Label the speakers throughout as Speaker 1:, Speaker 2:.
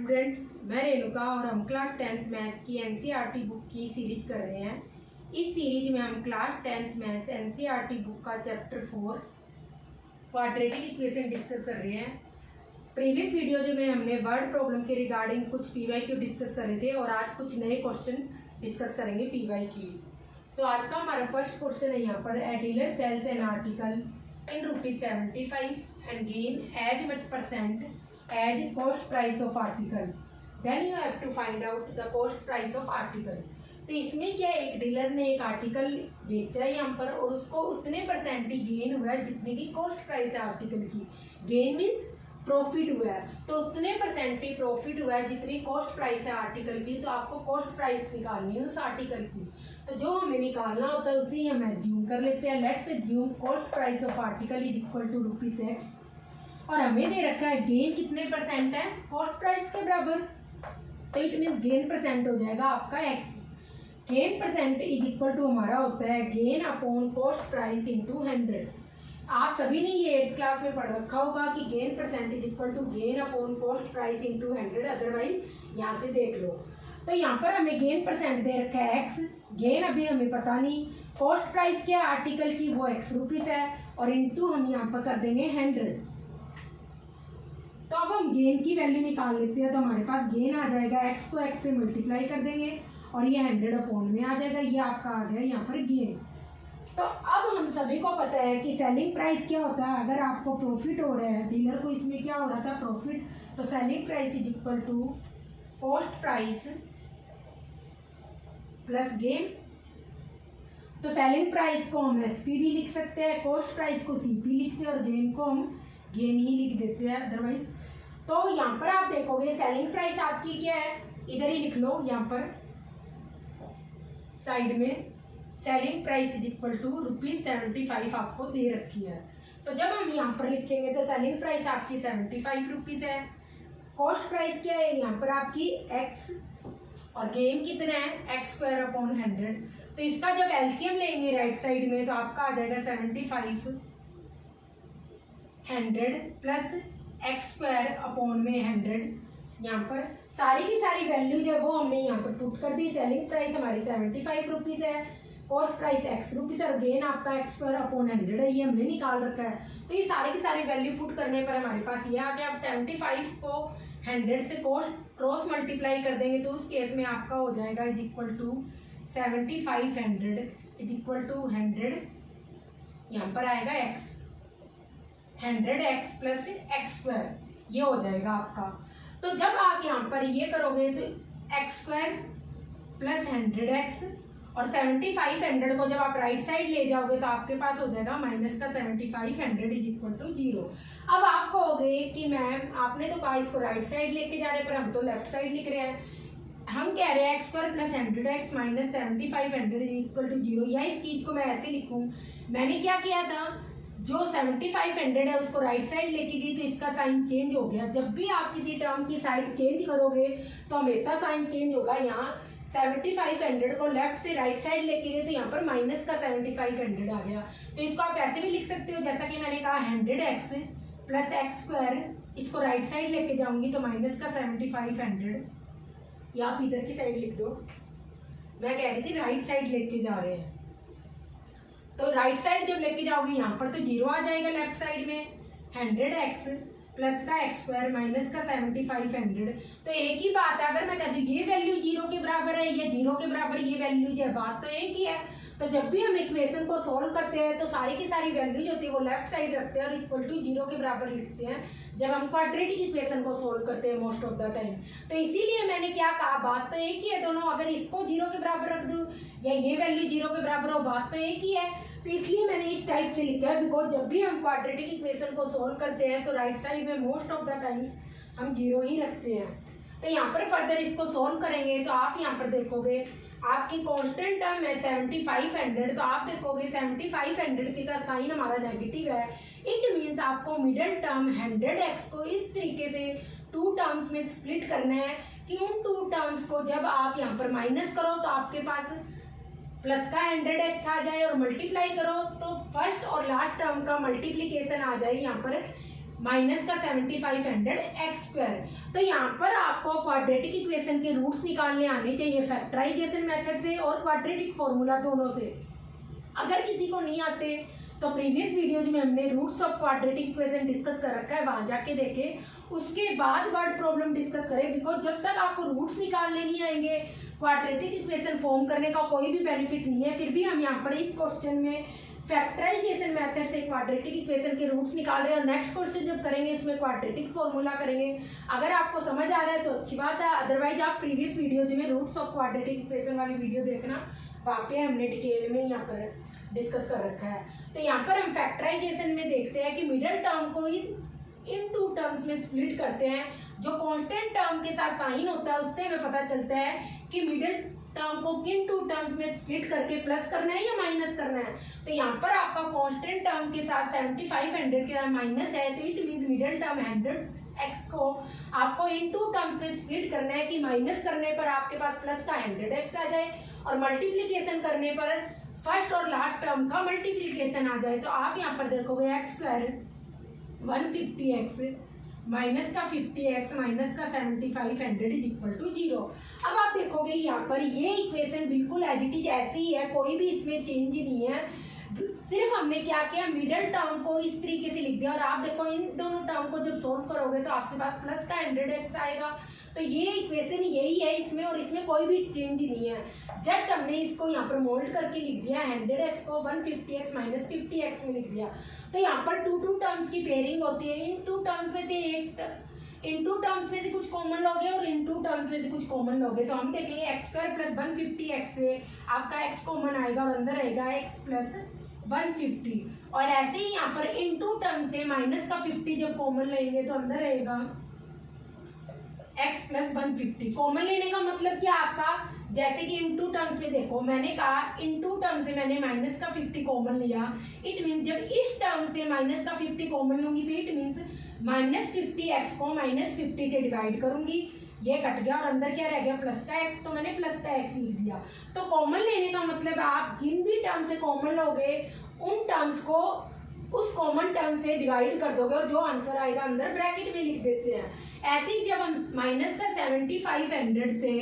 Speaker 1: Students, मैं रेणुका और हम क्लास 10th मैथ्स की एनसीईआरटी बुक की सीरीज कर रहे हैं। इस सीरीज में हम class 10th maths NCERT book का चैप्टर 4 क्वाड्रेटिक इक्वेशन डिस्कस कर रहे हैं। प्रीवियस वीडियो में हमने वर्ड प्रॉब्लम के रिगार्डिंग कुछ पीवाईक्यू डिस्कस कर रहे थे और आज कुछ नए क्वेश्चन डिस्कस करेंगे पीवाईक्यू। तो आज का हमारा फर्स्ट क्वेश्चन है यहाँ पर, a dealer sells an article in ₹75 and gain as much percent as cost price of article, then you have to find out the cost price of article। तो इसमें क्या, एक डीलर ने एक आर्टिकल बेचा है यहाँ पर और उसको उतने परसेंट ही गेन हुआ है जितने की कॉस्ट प्राइस है आर्टिकल की। गेन मीन्स प्रॉफिट हुआ है, तो उतने परसेंट ही प्रॉफिट हुआ है जितनी कॉस्ट प्राइस है आर्टिकल की। तो आपको कॉस्ट प्राइस निकालनी है उस आर्टिकल की, तो जो हमें निकालना होता है उसी हम एज्यूम कर लेते हैं। Let's assume cost price of article is equal to ₹X और हमें दे रखा है गेन कितने परसेंट है कॉस्ट प्राइस के बराबर, तो इट मीन्स गेन परसेंट हो जाएगा आपका x। Gain percent is equal to हमारा होता है gain upon cost price into 100। आप सभी ने ये 8th क्लास में पढ़ रखा होगा कि gain percent is equal to gain upon cost price into 100, otherwise यहाँ से देख लो। तो यहाँ पर हमें गेन परसेंट दे रखा है x, गेन अभी हमें पता नहीं, कॉस्ट प्राइस क्या है आर्टिकल की वो ₹X है और इंटू हम यहाँ पर कर देंगे 100। तो अब हम गेन की वैल्यू निकाल लेते हैं, तो हमारे पास गेन आ जाएगा, x को x से मल्टीप्लाई कर देंगे और ये 100 अपॉन में आ जाएगा, ये आपका आ गया यहाँ पर गेन। तो अब हम सभी को पता है कि सेलिंग प्राइस क्या होता है। अगर आपको प्रॉफिट हो रहा है, डीलर को इसमें क्या हो रहा था प्रॉफिट, तो selling price is equal to cost price plus gain. तो सेलिंग प्राइस को हम एसपी भी लिख सकते हैं, कॉस्ट प्राइस को सीपी लिखते हैं और गेन को हम गेन ही लिख देते हैं अदरवाइज। तो यहाँ पर आप देखोगे सेलिंग प्राइस आपकी क्या है, इधर ही लिख लो, यहाँ पर साइड में selling price is equal to ₹75 आपको दे रखी है। तो जब हम यहाँ पर लिखेंगे तो सेलिंग प्राइस आपकी ₹75 है, कॉस्ट प्राइस क्या है यहाँ पर आपकी x और गेन कितना है x² अपॉन 100। तो इसका जब एलसीएम लेंगे राइट साइड में तो आपका आ जाएगा 75 100 प्लस x² अपॉन में 100। यहाँ पर सारी की सारी वैल्यू जो है वो हमने यहाँ पर पुट कर दी। सेलिंग प्राइस हमारी ₹75 है, कॉस्ट प्राइस ₹X है और गेन आपका x² अपॉन 100 है, ये हमने निकाल रखा है। तो ये सारी की सारी वैल्यू पुट करने पर हमारे पास ये आ गया। अब 75 को 100 से क्रॉस मल्टीप्लाई कर देंगे तो उस केस में आपका हो जाएगा is equal to 75 100 is equal to 100, यहाँ पर आएगा x 100x प्लस x², ये हो जाएगा आपका। तो जब आप यहाँ पर ये करोगे तो x² प्लस 100x और 75 100 को जब आप राइट साइड ले जाओगे तो आपके पास हो जाएगा माइनस का 75 100 इज इक्वल टू 0। अब आप कहोगे कि मैम आपने तो कहा इसको राइट साइड लेके जा रहे हैं पर हम तो लेफ्ट साइड लिख रहे हैं। हम कह रहे हैं x² plus 100x minus 75 100 is equal to 0, या इस चीज़ को मैं ऐसे लिखूँ। मैंने क्या किया था, जो 75 100 है उसको राइट साइड लेके गई तो इसका साइन चेंज हो गया। जब भी आप किसी टर्म की साइड चेंज करोगे तो हमेशा साइन चेंज होगा। यहाँ 75 100 को लेफ्ट से राइट साइड लेके गए तो यहाँ पर माइनस का 75 100 आ गया। तो इसको आप ऐसे भी लिख सकते हो जैसा कि मैंने कहा 100x प्लस x², इसको राइट साइड लेके जाऊंगी तो माइनस का 75 100, या आप इधर की साइड लिख दो। मैं कह रही थी राइट साइड लेके जा रहे हैं, तो राइट साइड जब लेके जाओगे यहाँ पर तो 0 आ जाएगा लेफ्ट साइड में, 100x प्लस का x² माइनस का 75 100। तो एक ही बात है, अगर मैं कहती हूँ ये वैल्यू 0 के बराबर है, ये 0 के बराबर ये वैल्यू जो है, बात तो एक ही है। तो जब भी हम इक्वेशन को सॉल्व करते हैं तो सारी की सारी वैल्यू जो होती है वो लेफ्ट साइड रखते हैं और इक्वल टू 0 के बराबर लिखते हैं जब हम क्वाड्रेटिक इक्वेशन को सॉल्व करते हैं मोस्ट ऑफ द टाइम। तो इसीलिए मैंने क्या कहा, बात तो एक ही है दोनों। अगर इसको 0 के बराबर रख दूँ या ये वैल्यू 0 के बराबर हो, बात तो एक ही है। तो इसलिए मैंने इस टाइप से लिखा है, बिकॉज जब भी हम क्वाड्रेटिक इक्वेशन को सॉल्व करते हैं तो राइट साइड में मोस्ट ऑफ द टाइम्स हम 0 ही रखते हैं। तो यहाँ पर फर्दर इसको सॉल्व करेंगे तो आप यहाँ पर देखोगे आपकी कांस्टेंट टर्म है 75 100, तो आप देखोगे 75 100 का साइन हमारा नेगेटिव है। इट मीन्स आपको मिडल टर्म 100x को इस तरीके से 2 टर्म्स में स्प्लिट करना है कि उन 2 टर्म्स को जब आप यहाँ पर माइनस करो तो आपके पास प्लस का 100x आ जाए और मल्टीप्लाई करो तो फर्स्ट और लास्ट टर्म का मल्टीप्लीकेशन आ जाए यहाँ पर माइनस का 7500 एक्स स्क्वायर। तो यहाँ पर आपको क्वाड्रेटिक इक्वेशन के रूट्स निकालने आने चाहिए फैक्टराइजेशन मेथड से और क्वाड्रेटिक फॉर्मूला दोनों से। अगर किसी को नहीं आते तो प्रीवियस वीडियोज में हमने roots of quadratic equation discuss कर रखा है, वहां जाके देखें, उसके बाद वर्ड प्रॉब्लम डिस्कस करें। बिकॉज जब तक आपको रूट्स निकालने नहीं आएंगे क्वाड्रेटिक इक्वेशन फॉर्म करने का कोई भी बेनिफिट नहीं है। फिर भी हम यहाँ पर इस क्वेश्चन में फैक्टराइजेशन मेथड से क्वाड्रेटिक इक्वेशन के रूट्स निकाल रहे हैं और नेक्स्ट क्वेश्चन जब करेंगे इसमें क्वाड्रेटिक फॉर्मूला करेंगे। अगर आपको समझ आ रहा है तो अच्छी बात है, अदरवाइज आप प्रीवियस वीडियोज में रूट्स ऑफ क्वाड्रेटिक इक्वेशन वाली वीडियो देखना, वहाँ पे हमने डिटेल में यहाँ पर डिस्कस कर रखा है। तो यहाँ पर हम फैक्टराइजेशन में देखते हैं कि मिडल टर्म को इन टू टर्म्स में स्प्लिट करते हैं। जो कांस्टेंट टर्म के साथ साइन होता है उससे हमें पता चलता है कि मिडल टर्म को किन टू टर्म्स में स्प्लिट करके प्लस करना है या माइनस करना है। तो यहाँ पर आपका कांस्टेंट टर्म के साथ 7500 के साथ माइनस है, तो it means middle term 100x को आपको इन टू टर्म्स में स्प्लिट करना है कि माइनस करने पर आपके पास प्लस का 100x आ जाए और मल्टीप्लीकेशन करने पर फर्स्ट और लास्ट टर्म का मल्टीप्लीकेशन आ जाए। तो आप यहाँ पर देखोगे एक्स स्क्वायर 150x माइनस का 50x माइनस का 7500 इज इक्वल टू 0। अब आप देखोगे यहाँ पर ये इक्वेशन बिल्कुल एज इट इज ऐसी ही है, कोई भी इसमें चेंज नहीं है। सिर्फ हमने क्या किया, मिडल टर्म को इस तरीके से लिख दिया और आप देखो इन दोनों टर्म को जब सोल्व करोगे तो आपके पास प्लस का 100x आएगा। तो ये इक्वेशन यही है इसमें और इसमें कोई भी चेंज नहीं है। जस्ट हमने इसको यहाँ पर मोल्ड करके लिख दिया, 100x को 150x माइनस 50x में लिख दिया। तो यहाँ पर टू टर्म्स की पेयरिंग होती है। इन टू टर्म्स में से इन टू टर्म्स में से कुछ कॉमन लोगे और इन टू टर्म्स में से कुछ कॉमन लोगे। तो हम देखेंगे एक्स स्क्वायर प्लस 150x से आपका x कॉमन आएगा और अंदर रहेगा x प्लस 150। और ऐसे ही यहाँ पर इन टू टर्म से माइनस का 50 जब कॉमन लेंगे तो अंदर रहेगा x प्लस 150। कॉमन लेने का मतलब क्या आपका, जैसे कि इन टू टर्म्स में देखो मैंने कहा इन टू टर्म से मैंने माइनस का 50 कॉमन लिया, इट मीन्स जब इस टर्म से माइनस का 50 कॉमन लूंगी तो इट मीन्स माइनस 50x को माइनस 50 से डिवाइड करूंगी, ये कट गया और अंदर क्या रह गया प्लस का x, तो मैंने प्लस का x लिख दिया। तो कॉमन लेने का मतलब आप जिन भी टर्म से कॉमन लोगे उन टर्म्स को उस कॉमन टर्म से डिवाइड कर दोगे और जो आंसर आएगा अंदर ब्रैकेट में लिख देते हैं। ऐसे ही जब हम माइनस का 7500 से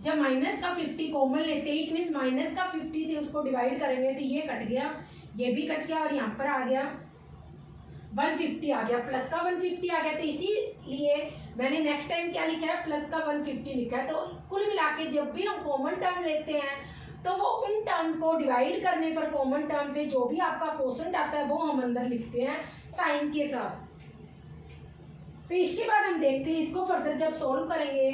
Speaker 1: जब माइनस का 50 कॉमन लेते हैं, इट मीन्स माइनस का 50 से उसको डिवाइड करेंगे तो ये कट गया, ये भी कट गया और यहाँ पर आ गया 150 आ गया, प्लस का 150 आ गया। तो इसीलिए मैंने नेक्स्ट टाइम क्या लिखा है, प्लस का 150 लिखा है। तो कुल मिला के जब भी हम कॉमन टर्म लेते हैं तो वो उन टर्म को डिवाइड करने पर कॉमन टर्म से जो भी आपका क्वोशंट आता है वो हम अंदर लिखते हैं साइन के साथ। तो इसके बाद हम देखते हैं इसको फर्दर जब सोल्व करेंगे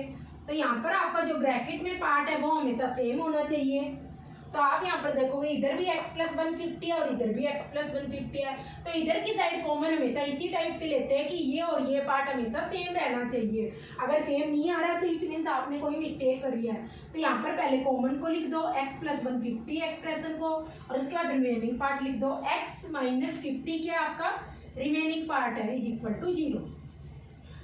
Speaker 1: तो यहाँ पर आपका जो ब्रैकेट में पार्ट है वो हमेशा सेम होना चाहिए। तो आप यहाँ पर देखोगे इधर भी x प्लस 150 है और इधर भी x प्लस 150 है। तो इधर की साइड कॉमन हमेशा इसी टाइप से लेते हैं कि ये और ये पार्ट हमेशा सेम रहना चाहिए। अगर सेम नहीं आ रहा है तो इट मीन्स आपने कोई मिस्टेक करी है। तो यहाँ पर पहले कॉमन को लिख दो x प्लस 150 एक्सप्रेशन को और उसके बाद रिमेनिंग पार्ट लिख दो x माइनस 50 क्या आपका रिमेनिंग पार्ट है इज इक्वल टू 0।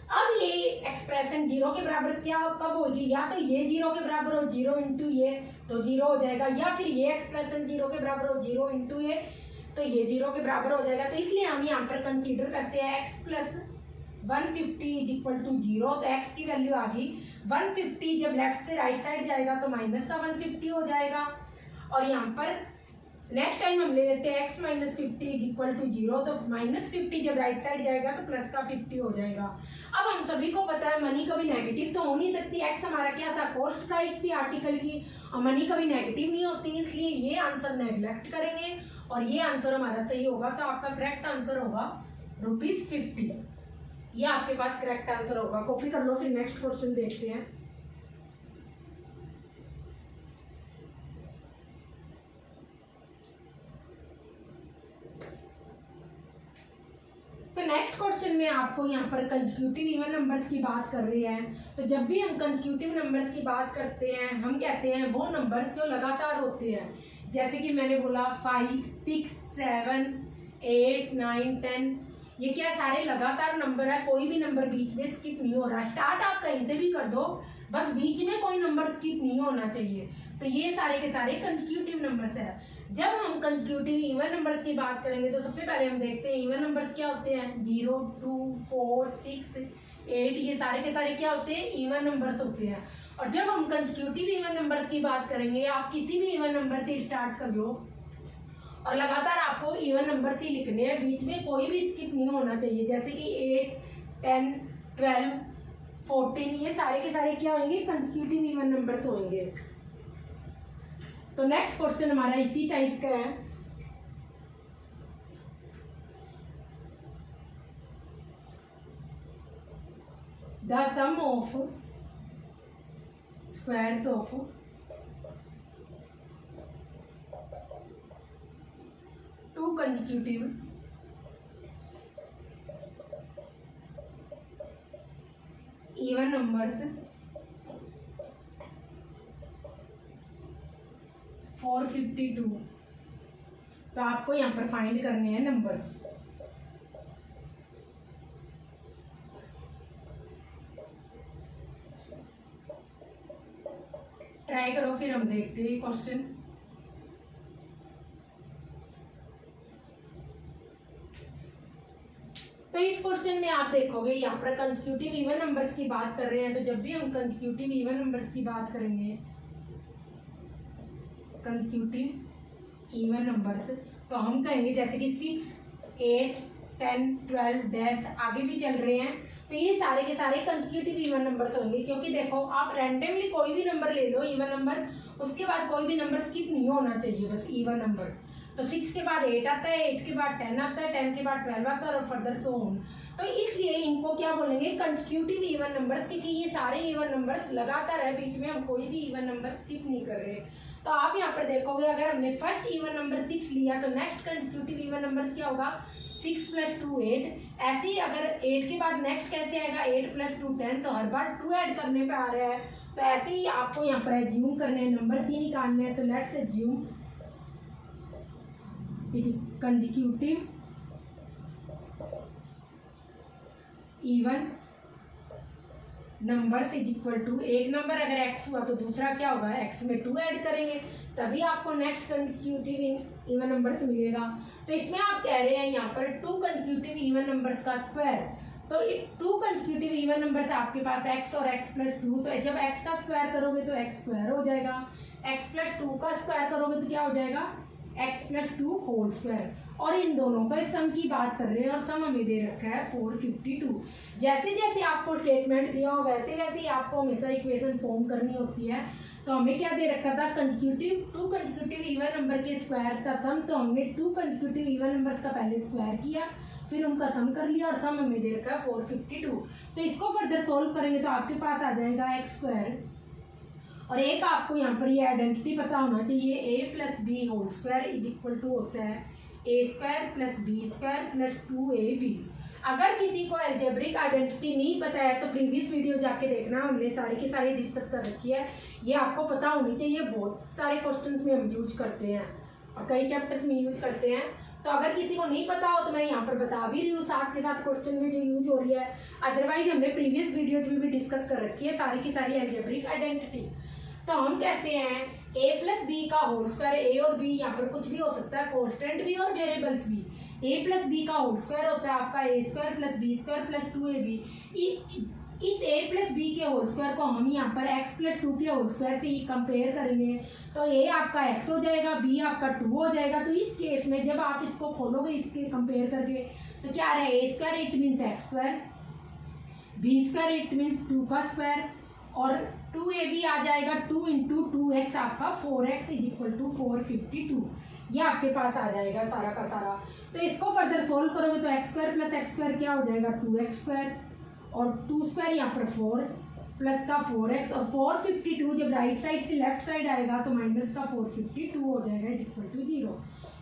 Speaker 1: अब ये एक्सप्रेशन 0 के बराबर क्या कब होगी, या तो ये 0 के बराबर हो 0 इंटू ये तो 0 हो जाएगा, या फिर ये एक्सप्रेशन 0 के बराबर हो 0 इंटू ये तो ये 0 के बराबर हो जाएगा। तो इसलिए हम यहाँ पर कंसीडर करते हैं x plus 150 is equal to 0। तो x की वैल्यू आ गई 150, जब लेफ्ट से राइट साइड जाएगा तो माइनस का 150 हो जाएगा। और यहाँ पर नेक्स्ट टाइम हम ले लेते हैं x minus 50 is equal to 0। तो माइनस 50 जब राइट साइड जाएगा तो प्लस का 50 हो जाएगा। अब हम सभी को पता है मनी कभी नेगेटिव तो हो नहीं सकती। x हमारा क्या था, कॉस्ट प्राइस थी आर्टिकल की, और मनी कभी नेगेटिव नहीं होती, इसलिए ये आंसर नेग्लेक्ट करेंगे और ये आंसर हमारा सही होगा। तो आपका करेक्ट आंसर होगा ₹50। ये आपके पास करेक्ट आंसर होगा। कॉपी कर लो, फिर नेक्स्ट क्वेश्चन देखते हैं। तो नेक्स्ट क्वेश्चन में आपको यहाँ पर कंसेक्यूटिव इवन नंबर्स की बात कर रही है। तो जब भी हम कंसेक्यूटिव नंबर्स की बात करते हैं हम कहते हैं वो नंबर्स जो लगातार होते हैं। जैसे कि मैंने बोला 5, 6, 7, 8, 9, 10, ये क्या सारे लगातार नंबर है, कोई भी नंबर बीच में स्किप नहीं हो रहा। स्टार्ट आप कहीं से भी कर दो, बस बीच में कोई नंबर स्किप नहीं होना चाहिए। तो ये सारे के सारे कंसेक्यूटिव नंबर्स है। जब हम कंसेक्यूटिव इवन नंबर्स की बात करेंगे तो सबसे पहले हम देखते हैं इवन नंबर्स क्या होते हैं। 0, 2, 4, 6, 8 ये सारे के सारे क्या होते हैं, इवन नंबर्स होते हैं। और जब हम कंसेक्यूटिव इवन नंबर्स की बात करेंगे, आप किसी भी इवन नंबर से स्टार्ट कर लो और लगातार आपको इवन नंबर्स ही लिखने हैं, बीच में कोई भी स्किप नहीं होना चाहिए। जैसे कि 8, 10, 12, 14 ये सारे के सारे क्या होंगे, कंसेक्यूटिव इवन नंबर्स होंगे। तो नेक्स्ट क्वेश्चन हमारा इसी टाइप का है। The sum of squares of two consecutive even numbers 452। तो आपको यहाँ पर फाइंड करने हैं नंबर्स। ट्राई करो, फिर हम देखते हैं क्वेश्चन। तो इस क्वेश्चन में आप देखोगे यहाँ पर कंसेक्यूटिव इवन नंबर्स की बात कर रहे हैं। तो जब भी हम कंसेक्यूटिव इवन नंबर्स की बात करेंगे, कंसेक्यूटिव इवन नंबर्स, तो हम कहेंगे जैसे कि 6, 8, 10, 12 डैश आगे भी चल रहे हैं, तो ये सारे के सारे कंसेक्यूटिव इवन नंबर्स होंगे। क्योंकि देखो आप रैंडमली कोई भी नंबर ले लो इवन नंबर, उसके बाद कोई भी नंबर स्किप नहीं होना चाहिए, बस इवन नंबर। तो 6 के बाद 8 आता है, 8 के बाद 10 आता है, 10 के बाद 12 आता है और फर्दर सो ऑन। तो इसलिए इनको क्या बोलेंगे, कंसेक्यूटिव इवन नंबर्स, क्योंकि ये सारे इवन नंबर्स लगातार है, बीच में हम कोई भी इवन नंबर स्किप नहीं कर रहे। तो आप यहाँ पर देखोगे अगर हमने फर्स्ट इवन नंबर 6 लिया तो नेक्स्ट कंसेक्यूटिव इवन नंबर क्या होगा, 6 + 2 8। ऐसे ही अगर 8 के बाद नेक्स्ट कैसे आएगा, 8 + 2 10। तो हर बार 2 ऐड करने पे आ रहा है। तो ऐसे ही आपको यहाँ पर एज्यूम करने हैं, नंबर ही निकालने हैं। तो let's assume consecutive even number is equal to, एक नंबर अगर x हुआ तो दूसरा क्या होगा, x में 2 ऐड करेंगे, तभी आपको नेक्स्ट कंसेक्यूटिव इवन नंबर्स मिलेगा। तो इसमें आप कह रहे हैं यहाँ पर 2 कंसेक्यूटिव इवन नंबर्स का स्क्वायर। तो 2 कंसेक्यूटिव इवन नंबर्स आपके पास x और x + 2। तो जब x का स्क्वायर करोगे तो x स्क्वायर हो जाएगा, x + 2 का स्क्वायर करोगे तो क्या हो जाएगा, x + 2 होल स्क्वायर। और इन दोनों का सम की बात कर रहे हैं और सम हमें दे रखा है 452। जैसे जैसे आपको स्टेटमेंट दिया हो वैसे वैसे ही आपको हमेशा इक्वेशन फॉर्म करनी होती है। तो हमें क्या दे रखा था, कंसेक्यूटिव 2 कंसेक्यूटिव इवन नंबर के स्क्वायर्स का सम। तो हमने 2 कंसेक्यूटिव इवन नंबर्स का पहले स्क्वायर किया, फिर उनका सम कर लिया और सम हमें दे रखा है 452। तो इसको फर्दर सोल्व करेंगे तो आपके पास आ जाएगा x²। और एक आपको यहाँ पर ये आइडेंटिटी पता होना चाहिए, a + b whole square is equal to होता है a² + b² + 2ab। अगर किसी को एल्जेब्रिक आइडेंटिटी नहीं पता है तो प्रीवियस वीडियो जाके देखना, हमने सारी की सारी डिस्कस कर रखी है। ये आपको पता होनी चाहिए, बहुत सारे क्वेश्चंस में हम यूज करते हैं और कई चैप्टर्स में यूज करते हैं। तो अगर किसी को नहीं पता हो तो मैं यहाँ पर बता भी रही हूँ, साथ के साथ क्वेश्चन में जो यूज हो रही है। अदरवाइज हमने प्रीवियस वीडियो में भी डिस्कस कर रखी है सारी की सारी एल्जेब्रिक आइडेंटिटी। तो हम कहते हैं a + b का होल स्क्वायर, a और b यहाँ पर कुछ भी हो सकता है, कांस्टेंट भी और वेरिएबल्स भी। a + b का होल स्क्वायर होता है आपका a² + b² + 2ab। इस a + b के होल स्क्वायर को हम यहाँ पर x + 2 के होल स्क्वायर से कंपेयर करेंगे तो a आपका x हो जाएगा, b आपका 2 हो जाएगा। तो इस केस में जब आप इसको खोलोगे इसके कंपेयर करके तो क्या आ रहा है, a² it means x², b² it means 2 का स्क्वायर और 2ab आ जाएगा, 2 × 2x आपका 4x इज इक्वल टू 452। ये आपके पास आ जाएगा सारा का सारा। तो इसको फर्दर सोल्व करोगे तो x² + x² क्या हो जाएगा, 2x² और 2² यहाँ पर 4 प्लस का 4x और 452 जब राइट साइड से लेफ्ट साइड आएगा तो माइनस का 452 हो जाएगा इज इक्वल टू 0।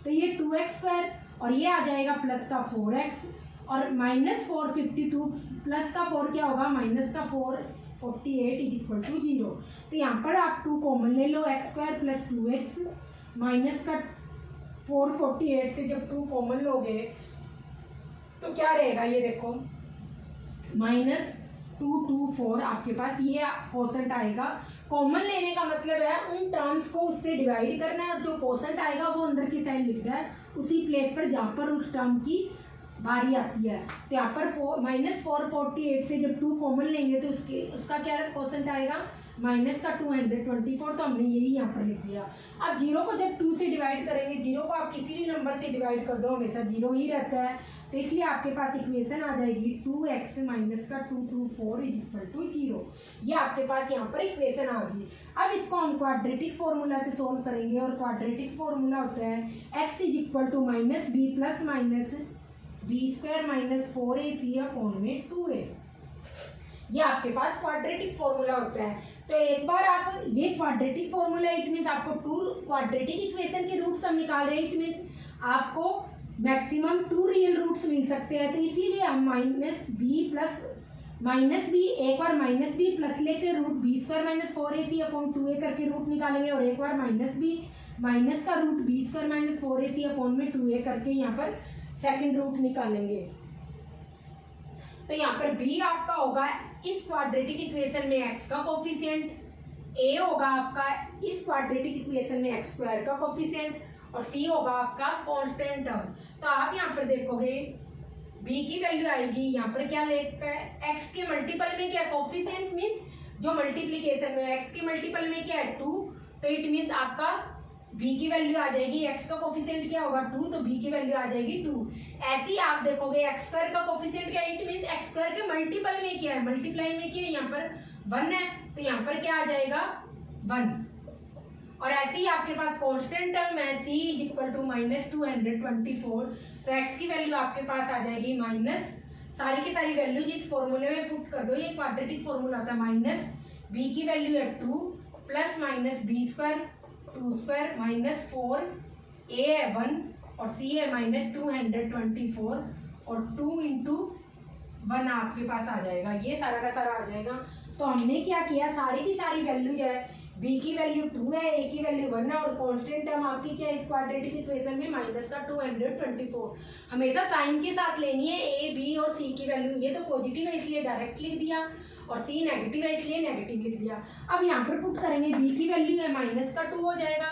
Speaker 1: तो ये 2x² और ये आ जाएगा प्लस का 4x और माइनस 452 प्लस का 4 क्या होगा, माइनस का 448 इज इक्वल टू 0। तो यहाँ पर आप 2 कॉमन ले लो, x² + 2x माइनस का 448 से जब 2 कॉमन लोगे तो क्या रहेगा, ये देखो माइनस 224 आपके पास ये कोसेंट आएगा। कॉमन लेने का मतलब है उन टर्म्स को उससे डिवाइड करना है और जो कोसेंट आएगा वो अंदर की साइड लिखना है उसी प्लेस पर जहाँ पर उस टर्म की बारी आती है। तो यहाँ पर -448 से जब 2 कॉमन लेंगे तो उसका क्या कोसेंट आएगा, माइनस का 224। तो हमने यही यहाँ पर लिख दिया। अब 0 को जब 2 से डिवाइड करेंगे, 0 को आप किसी भी नंबर से डिवाइड कर दो हमेशा 0 ही रहता है, तो इसलिए आपके पास इक्वेशन आ जाएगी 2x माइनस का 224 = 0। ये आपके पास यहाँ पर इक्वेशन आ गई। अब इसको हम क्वाड्रेटिक फॉर्मूला से सोल्व करेंगे और क्वाड्रेटिक फॉर्मूला होता है x = -b plus minus b² - 4ac/2a। ये आपके पास क्वाड्रेटिक फॉर्मूला होता है। तो एक बार आप ये क्वाड्रेटिक फॉर्मूला इट मीन्स आपको 2 क्वाड्रेटिक इक्वेशन के रूट्स हम निकाल रहे हैं, इट मीन्स आपको मैक्सिमम 2 रियल रूट्स मिल सकते हैं। तो इसीलिए हम -b एक बार -b प्लस लेके रूट b² - 4ac/2a करके रूट निकालेंगे और एक बार -b माइनस का रूट b² - 4ac/2a करके यहाँ पर सेकंड रूट निकालेंगे। तो यहाँ पर b आपका होगा इस क्वाड्रेटिक इक्वेशन में x का कोफिशिएंट, a होगा आपका इस क्वाड्रेटिक इक्वेशन में x² का कोफिशिएंट और c होगा आपका कांस्टेंट टर्म। तो आप यहाँ पर देखोगे b की वैल्यू आएगी, यहाँ पर क्या लेता है x के मल्टीपल में क्या कोफिशिएंट मीन्स जो मल्टीप्लीकेशन में x के मल्टीपल में क्या है 2, तो इट मीन्स आपका b की वैल्यू आ जाएगी, x का कोफिशिएंट क्या होगा 2, तो b की वैल्यू आ जाएगी 2। ऐसे ही आप देखोगे x² का कोफिशिएंट क्या है, इट मीन्स x² के मल्टीपल में क्या है, मल्टीप्लाई में क्या है, यहाँ पर 1 है, तो यहाँ पर क्या आ जाएगा 1। और ऐसे ही आपके पास कांस्टेंट टर्म है c = -224, तो x की वैल्यू आपके पास आ जाएगी माइनस सारी की सारी वैल्यू जिस फॉर्मूले में पुट कर दो, ये क्वाड्रेटिक फॉर्मूला था, माइनस b की वैल्यू है 2 प्लस माइनस b² 2² - 4 a है 1 और c है -224 और 2 × 1 आपके पास आ जाएगा, ये सारा का सारा आ जाएगा। तो हमने क्या किया, सारी की सारी वैल्यू जो है b की वैल्यू 2 है, a की वैल्यू 1 है और कांस्टेंट टर्म आपकी क्या है इस क्वाड्रेटिक इक्वेशन में माइनस का 224। हमेशा साइन के साथ लेनी है a b और c की वैल्यू, ये तो पॉजिटिव है इसलिए डायरेक्ट लिख दिया और c नेगेटिव है इसलिए नेगेटिव लिख दिया। अब यहाँ पर पुट करेंगे b की वैल्यू है माइनस का 2 हो जाएगा,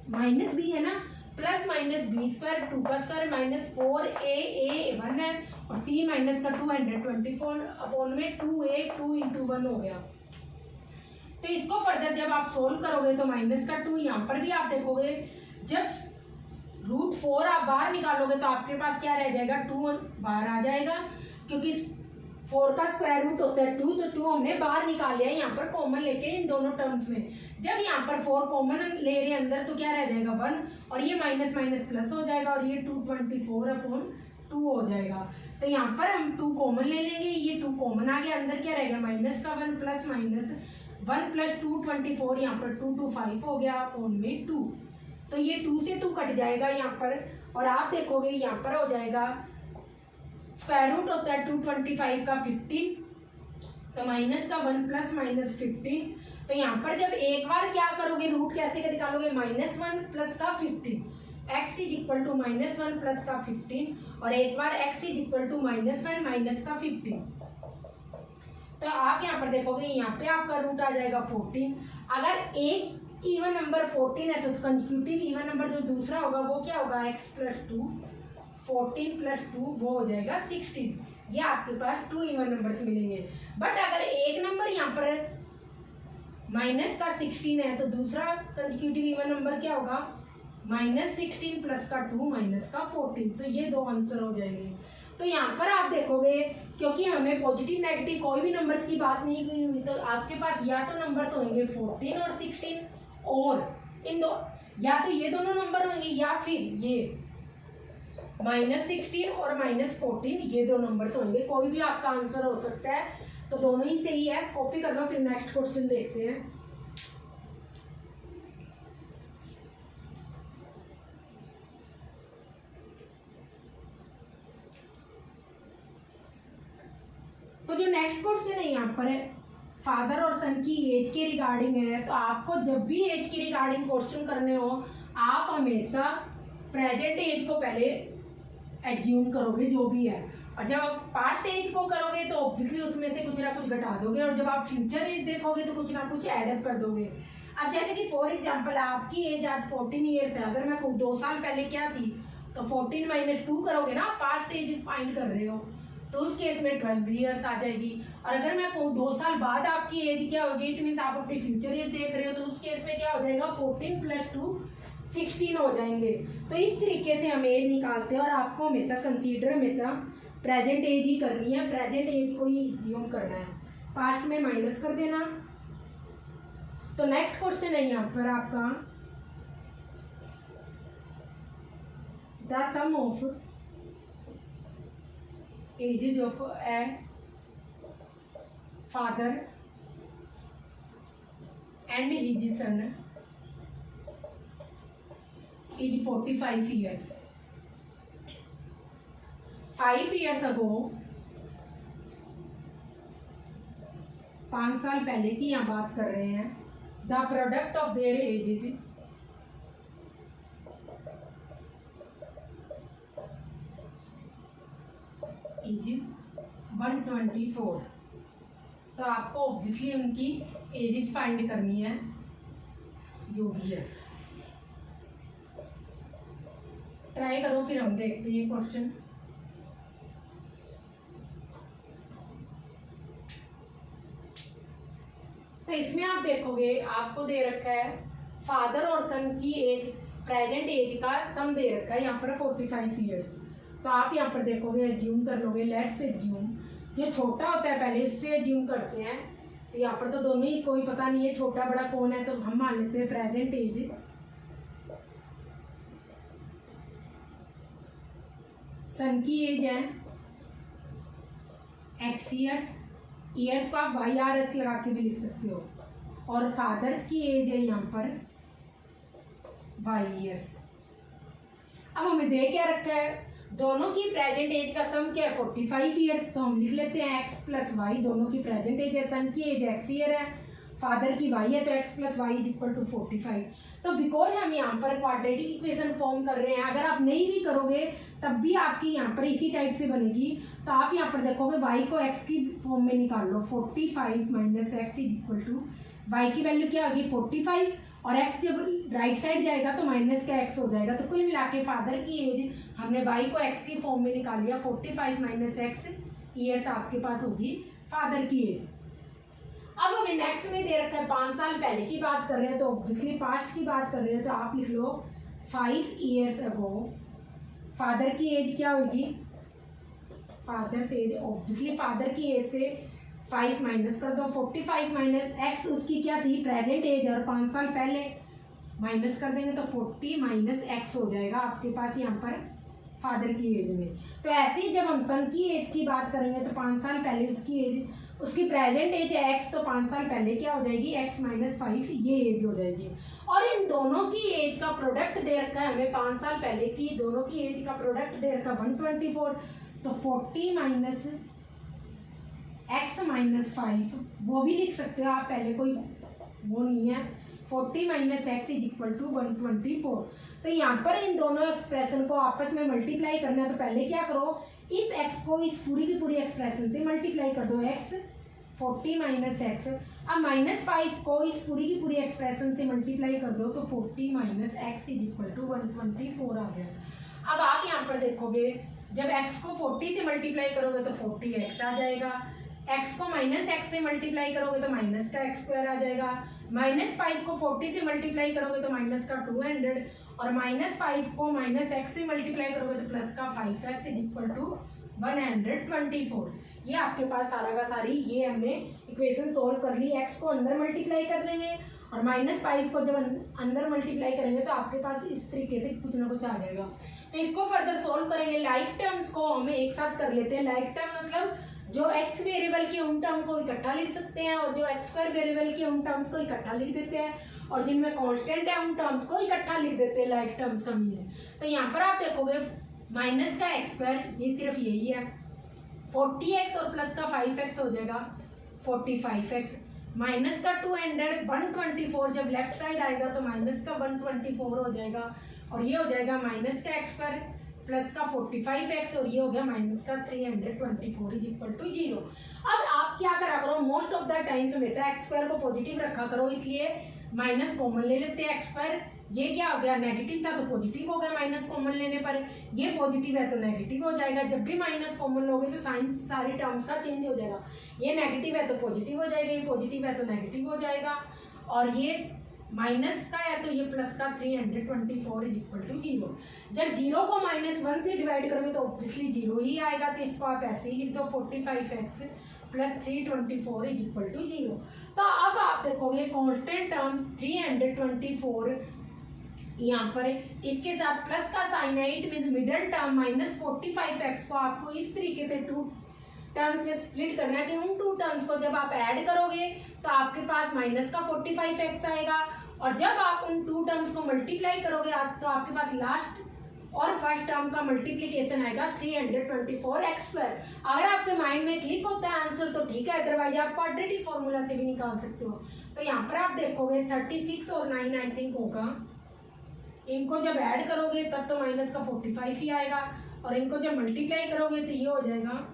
Speaker 1: माइनस b है ना, प्लस माइनस b² 2 का स्क्वायर माइनस 4a 1 है और c माइनस का 224 अपॉन में 2a 2 × 1 हो गया। तो इसको फर्दर जब आप सोल्व करोगे तो माइनस का 2 यहाँ पर भी आप देखोगे जब √4 आप बाहर निकालोगे तो आपके पास क्या रह जाएगा 2 बाहर आ जाएगा, क्योंकि 4 का स्क्वायर रूट होता है 2, तो 2 हमने बाहर निकाल लिया यहाँ पर कॉमन लेके इन दोनों टर्म्स में। जब यहाँ पर 4 कॉमन ले रहे हैं अंदर तो क्या रह जाएगा 1 और ये माइनस माइनस प्लस हो जाएगा और ये 224/2 हो जाएगा। तो यहाँ पर हम 2 कॉमन ले लेंगे, ये 2 कॉमन आ गया, अंदर क्या रहेगा माइनस का 1 प्लस माइनस 1 + 224 यहाँ पर 2 to 5 हो गया अपॉन में 2। तो ये 2 से 2 कट जाएगा यहाँ पर और आप देखोगे यहाँ पर हो जाएगा स्क्वायर रूट होता है 225 का 15, तो माइनस का 1 प्लस माइनस 15। तो यहाँ पर जब एक बार क्या करोगे रूट कैसे निकालोगे, -1 प्लस का 15, x = -1 प्लस का 15 और एक बार x = -1 माइनस का 15। तो आप यहाँ पर देखोगे यहाँ पे आपका रूट आ जाएगा 14। अगर एक इवन नंबर 14 है तो कंसेक्यूटिव इवन नंबर जो दूसरा होगा वो क्या होगा x + 2, 14 + 2 वो हो जाएगा 16। ये आपके पास 2 इवन नंबर्स मिलेंगे। बट अगर एक नंबर यहाँ पर माइनस का 16 है तो दूसरा कंसेक्यूटिव इवन नंबर क्या होगा -16 प्लस का 2 माइनस का 14। तो ये 2 आंसर हो जाएंगे। तो यहाँ पर आप देखोगे क्योंकि हमें पॉजिटिव नेगेटिव कोई भी नंबर्स की बात नहीं की हुई, तो आपके पास या तो नंबर्स होंगे 14 और 16 और इन दो या तो ये दोनों नंबर होंगे या फिर ये -16 और -14 ये 2 नंबर्स होंगे। कोई भी आपका आंसर हो सकता है, तो दोनों ही सही है। कॉपी कर लो, फिर नेक्स्ट क्वेश्चन देखते हैं। तो जो नेक्स्ट क्वेश्चन है यहाँ पर है फादर और सन की एज के रिगार्डिंग है। तो आपको जब भी एज के रिगार्डिंग क्वेश्चन करने हो आप हमेशा प्रेजेंट एज को पहले एज्यूम करोगे जो भी है, और जब पास्ट एज को करोगे तो ऑब्वियसली उसमें से कुछ ना कुछ घटा दोगे, और जब आप फ्यूचर एज देखोगे तो कुछ ना कुछ एडअप कर दोगे। अब जैसे कि फॉर एग्जांपल आपकी एज आज 14 ईयर्स है, अगर मैं 2 साल पहले क्या थी तो 14 माइनस 2 करोगे ना, पास्ट एज फाइंड कर रहे हो, तो उस केस में 12 ईयर्स आ जाएगी। और अगर मैं कहूँ 2 साल बाद आपकी एज क्या होगी, इट मीन्स आप अपनी फ्यूचर एज देख रहे हो, तो उस केस में क्या हो जाएगा 14 + 2 16 हो जाएंगे। तो इस तरीके से हम एज निकालते हैं, और आपको हमेशा कंसीडर हमेशा प्रेजेंट एज ही करनी है, प्रेजेंट एज को ही ज्यूम करना है, पास्ट में माइनस कर देना। तो नेक्स्ट क्वेश्चन है यहाँ पर आपका the sum of ages of a father and his son is 45 years. 5 years ago, 5 साल पहले की यहाँ बात कर रहे हैं, the product of their age is is 124। तो आपको ऑब्वियसली उनकी एज फाइंड करनी है जो भी है। ट्राई करो, फिर हम देखते हैं क्वेश्चन। तो इसमें आप देखोगे आपको दे रखा है फादर और सन की एज, प्रेजेंट एज का सम दे रखा है यहाँ पर 45 ईयर्स। तो आप यहाँ पर देखोगे एज्यूम कर लोगे, लेट्स एज्यूम, जो छोटा होता है पहले इससे एज्यूम करते हैं। तो यहाँ पर तो दोनों ही कोई पता नहीं है छोटा बड़ा कौन है, तो हम मान लेते हैं प्रेजेंट एज सन की एज है x ईयर्स, ईयर्स को आप YRS लगा के भी लिख सकते हो, और फादर्स की एज है यहाँ पर Y ईयर्स। अब हमें दे क्या रखा है, दोनों की प्रेजेंट एज का सम क्या है 45 ईयर्स, तो हम लिख लेते हैं x + y, दोनों की प्रेजेंट एज है, सन की एज x ईयर है, फादर की y है, तो x + y = 45। तो बिकॉज हम यहाँ पर क्वाड्रेटिक इक्वेशन फॉर्म कर रहे हैं, अगर आप नहीं भी करोगे तब भी आपकी यहाँ पर इसी टाइप से बनेगी। तो आप यहाँ पर देखोगे y को x की फॉर्म में निकाल लो, 45 - x = y की वैल्यू क्या होगी 45, और x जब राइट साइड जाएगा तो माइनस का x हो जाएगा। तो कुल मिला के फादर की एज हमने y को x की फॉर्म में निकाल लिया, 45 - x ईयर्स आपके पास होगी फादर की एज। अब हमें नेक्स्ट में दे रखा है 5 साल पहले की बात कर रहे हैं, तो ऑब्वियसली पास्ट की बात कर रहे हैं, तो आप लिख लो 5 years ago फादर की एज क्या होगी, फादर एज, ऑब्वियसली फादर की एज से 5 माइनस कर दो, 45 - x उसकी क्या थी प्रेजेंट एज, और 5 साल पहले माइनस कर देंगे तो 40 - x हो जाएगा आपके पास यहाँ पर फादर की एज में। तो ऐसे ही जब हम सन की एज की बात करेंगे तो 5 साल पहले उसकी एज, उसकी प्रेजेंट एज है x, तो 5 साल पहले क्या हो जाएगी x - 5, ये एज हो जाएगी। और इन दोनों की एज का प्रोडक्ट दे रखा है हमें 5 साल पहले की दोनों की एज का प्रोडक्ट दे रखा 124, तो 40 - x - 5 वो भी लिख सकते हो आप, पहले कोई वो नहीं है, 40 - x = 124। तो यहाँ पर इन दोनों एक्सप्रेशन को आपस में मल्टीप्लाई करना है, तो पहले क्या करो, इस x को इस पूरी की पूरी एक्सप्रेशन से मल्टीप्लाई कर दो, x 40 - x, अब -5 को इस पूरी की पूरी एक्सप्रेशन से मल्टीप्लाई कर दो, तो 40 - x = 124 आ गया। अब आप यहाँ पर देखोगे जब x को 40 से मल्टीप्लाई करोगे तो 40x आ जाएगा, x को -x से मल्टीप्लाई करोगे तो माइनस का x² आ जाएगा, -5 को 40 से मल्टीप्लाई करोगे तो माइनस का 200, और -5 को -x से मल्टीप्लाई करोगे तो प्लस का 5x = 124। ये आपके पास सारा का सारी ये हमने इक्वेशन सोल्व कर ली। x को अंदर मल्टीप्लाई कर देंगे और -5 को जब अंदर मल्टीप्लाई करेंगे तो आपके पास इस तरीके से कुछ ना कुछ आ जाएगा। तो इसको फर्दर सोल्व करेंगे, लाइक टर्म्स को हमें एक साथ कर लेते हैं। लाइक टर्म मतलब जो x वेरिएबल के उन टर्म को इकट्ठा लिख सकते हैं, और जो x² वेरिएबल के उन टर्म्स को इकट्ठा लिख देते हैं, और जिनमें कांस्टेंट है उन टर्म्स को इकट्ठा लिख देते हैं लाइक टर्म्स का मीनिंग। तो यहाँ पर आप देखोगे माइनस का x² ये सिर्फ यही है, 40x और प्लस का 5x हो जाएगा 45x, माइनस का 200 124, जब लेफ्ट साइड आएगा तो माइनस का 124 हो जाएगा, और ये हो जाएगा माइनस का x² प्लस का 45x और ये हो गया माइनस का 324 इज इक्वल टू 0। अब आप क्या करा करो, मोस्ट ऑफ द टाइम्स हमेशा एक्स स्क्वायर को पॉजिटिव रखा करो, इसलिए माइनस कॉमन ले लेते हैं एक्स स्क्वायर। ये क्या हो गया, नेगेटिव था तो पॉजिटिव हो गया माइनस कॉमन लेने पर, ये पॉजिटिव है तो नेगेटिव हो जाएगा। जब भी माइनस कॉमन लोगे तो साइन सारे टर्म्स का चेंज हो जाएगा, ये नेगेटिव है तो पॉजिटिव हो जाएगा, ये पॉजिटिव है तो नेगेटिव हो जाएगा, और ये माइनस का है तो ये प्लस का 324 इज इक्वल टू 0। जब 0 को -1 से डिवाइड करोगे तो ऑब्वियसली 0 ही आएगा, तो इसको आप ऐसे ही लिख दो 45x plus 324 is equal to 0। तो अब आप देखोगे कांस्टेंट टर्म 324 यहाँ पर इसके साथ प्लस का साइन है, it mean middle term -45x को आपको इस तरीके से टू टर्म्स में स्प्लिट करना है कि उन टू टर्म्स को जब आप ऐड करोगे तो आपके पास माइनस का 45x आएगा, और जब आप उन टू टर्म्स को मल्टीप्लाई करोगे तो आपके पास लास्ट और फर्स्ट टर्म का मल्टीप्लीकेशन आएगा 324x²। अगर आपके माइंड में क्लिक होता है आंसर तो ठीक है, अदरवाइज आप क्वाड्रेटिक फॉर्मूला से भी निकाल सकते हो। तो यहाँ पर आप देखोगे 36 और 9 आई थिंक होगा, इनको जब ऐड करोगे तब तो माइनस का 45 ही आएगा, और इनको जब मल्टीप्लाई करोगे तो ये हो जाएगा,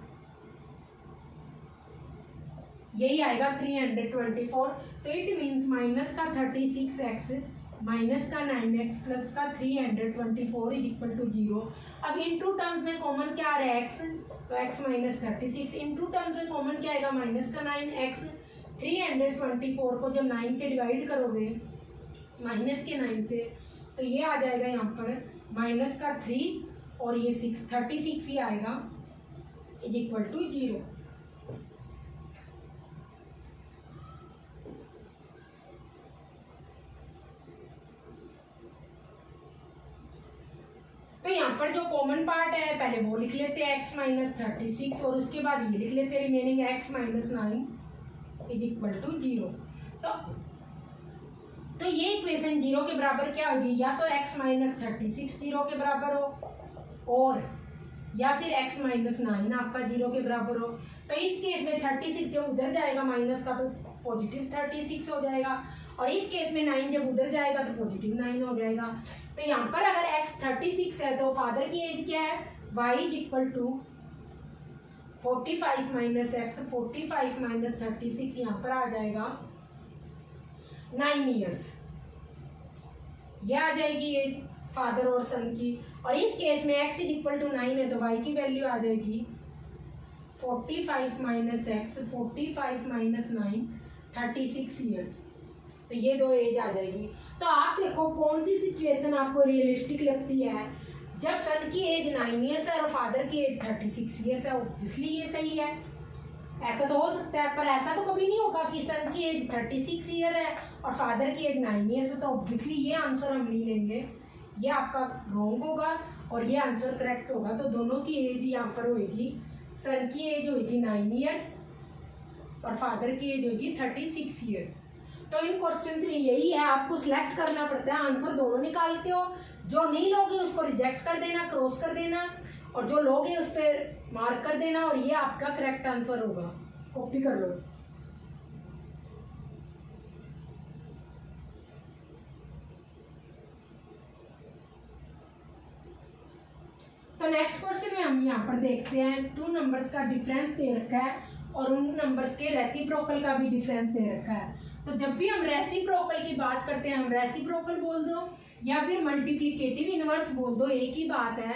Speaker 1: यही आएगा 324। तो इट मीन्स माइनस का 36x माइनस का 9x प्लस का 324 इज इक्वल टू 0। अब इन टू टर्म्स में कॉमन क्या आ रहा है x, तो x माइनस 36, इन टू टर्म्स में कॉमन क्या आएगा माइनस का 9x। 324 को जब 9 से डिवाइड करोगे माइनस के 9 से तो ये आ जाएगा यहाँ पर माइनस का 3 और ये 36 ही आएगा इज इक्वल टू 0। तो यहाँ पर जो कॉमन पार्ट है पहले वो लिख लेते हैं x माइनस 36 और उसके बाद ये लिख लेते हैं remaining x minus 9 is equal to 0। तो ये इक्वेशन 0 के बराबर क्या होगी, या तो x माइनस 36 0 के बराबर हो और या फिर x माइनस 9 आपका 0 के बराबर हो। तो इस केस में 36 जब उधर जाएगा माइनस का तो पॉजिटिव 36 हो जाएगा, और इस केस में 9 जब उधर जाएगा तो पॉजिटिव 9 हो जाएगा। तो यहाँ पर अगर x 36 है तो फादर की एज क्या है, y is equal to 45 minus X, 45 minus 36 यहाँ पर आ जाएगा 9 ईयर्स, ये आ जाएगी एज फादर और सन की। और इस केस में x इज इक्वल टू 9 है तो y की वैल्यू आ जाएगी 45 माइनस एक्स, 45 माइनस 9 36 ईयर्स। तो ये दो एज आ जाएगी। तो आप देखो कौन सी सिचुएशन आपको रियलिस्टिक लगती है, जब सन की एज 9 ईयर्स है और फादर की एज 36 ईयर्स है, ऑब्वियसली ये सही है। ऐसा तो हो सकता है, पर ऐसा तो कभी नहीं होगा कि सन की एज 36 ईयर है और फादर की एज 9 ईयर्स है, तो ऑब्वियसली ये आंसर हम नहीं लेंगे, ये आपका रॉन्ग होगा और ये आंसर करेक्ट होगा। तो दोनों की एज यहाँ पर होगी, सन की एज होगी 9 ईयर्स और फादर की एज होगी 36 ईयर। तो इन क्वेश्चन में यही है, आपको सिलेक्ट करना पड़ता है, आंसर दोनों निकालते हो, जो नहीं लोगे उसको रिजेक्ट कर देना, क्रॉस कर देना, और जो लोगे उस पर मार्क कर देना, और ये आपका करेक्ट आंसर होगा। कॉपी कर लो। तो नेक्स्ट क्वेश्चन में हम यहाँ पर देखते हैं 2 नंबर्स का डिफरेंस दे रखा है और उन नंबर्स के रेसिप्रोकल का भी डिफरेंस दे रखा है। तो जब भी हम रेसिप्रोकल की बात करते हैं, हम रेसिप्रोकल बोल दो या फिर मल्टीप्लिकेटिव इनवर्स बोल दो, एक ही बात है।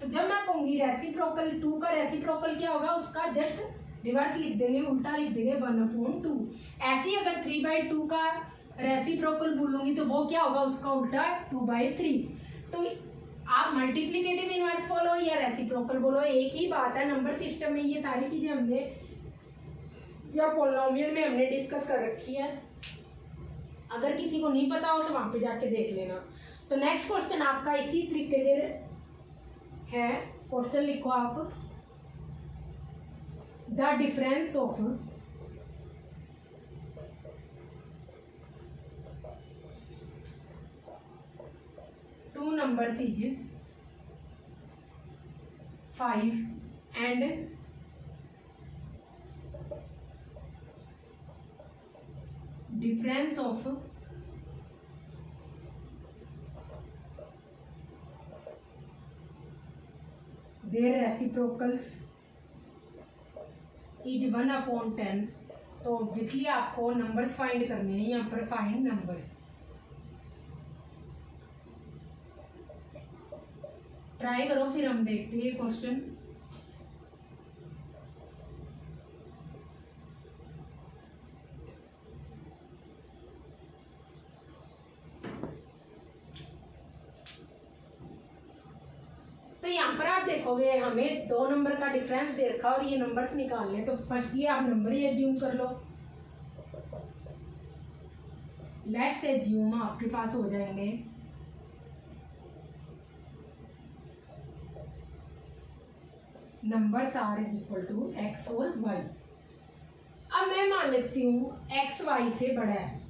Speaker 1: तो जब मैं कहूँगी रेसिप्रोकल 2 का रेसिप्रोकल क्या होगा, उसका जस्ट रिवर्स लिख देंगे, उल्टा लिख देंगे 1/2। ऐसे ही अगर 3/2 का रेसिप्रोकल बोलूँगी तो वो क्या होगा, उसका उल्टा 2/3। तो आप मल्टीप्लिकेटिव इनवर्स बोलो या रेसिप्रोकल बोलो, एक ही बात है। नंबर सिस्टम में ये सारी चीज़ें हमने या पॉलिनोमियल में हमने डिस्कस कर रखी है, अगर किसी को नहीं पता हो तो वहाँ पे जाके देख लेना। तो नेक्स्ट क्वेश्चन आपका इसी तरीके से है, क्वेश्चन लिखो आप, the difference of two numbers is 5 and difference of their reciprocals is 1/10। तो ऑब्वियसली आपको नंबर्स फाइंड करने हैं, यहाँ पर फाइंड नंबर्स। ट्राई करो, फिर हम देखते हैं क्वेश्चन। तो यहाँ पर आप देखोगे हमें 2 नंबर का डिफरेंस दे रखा और ये नंबर्स निकालने, तो फर्स्ट ये आप नंबर ही एज्यूम कर लो। लेट्स एज्यूम आपके पास हो जाएंगे numbers are is equal to X और वाई। अब मैं मान लेती हूँ एक्स वाई से बड़ा है,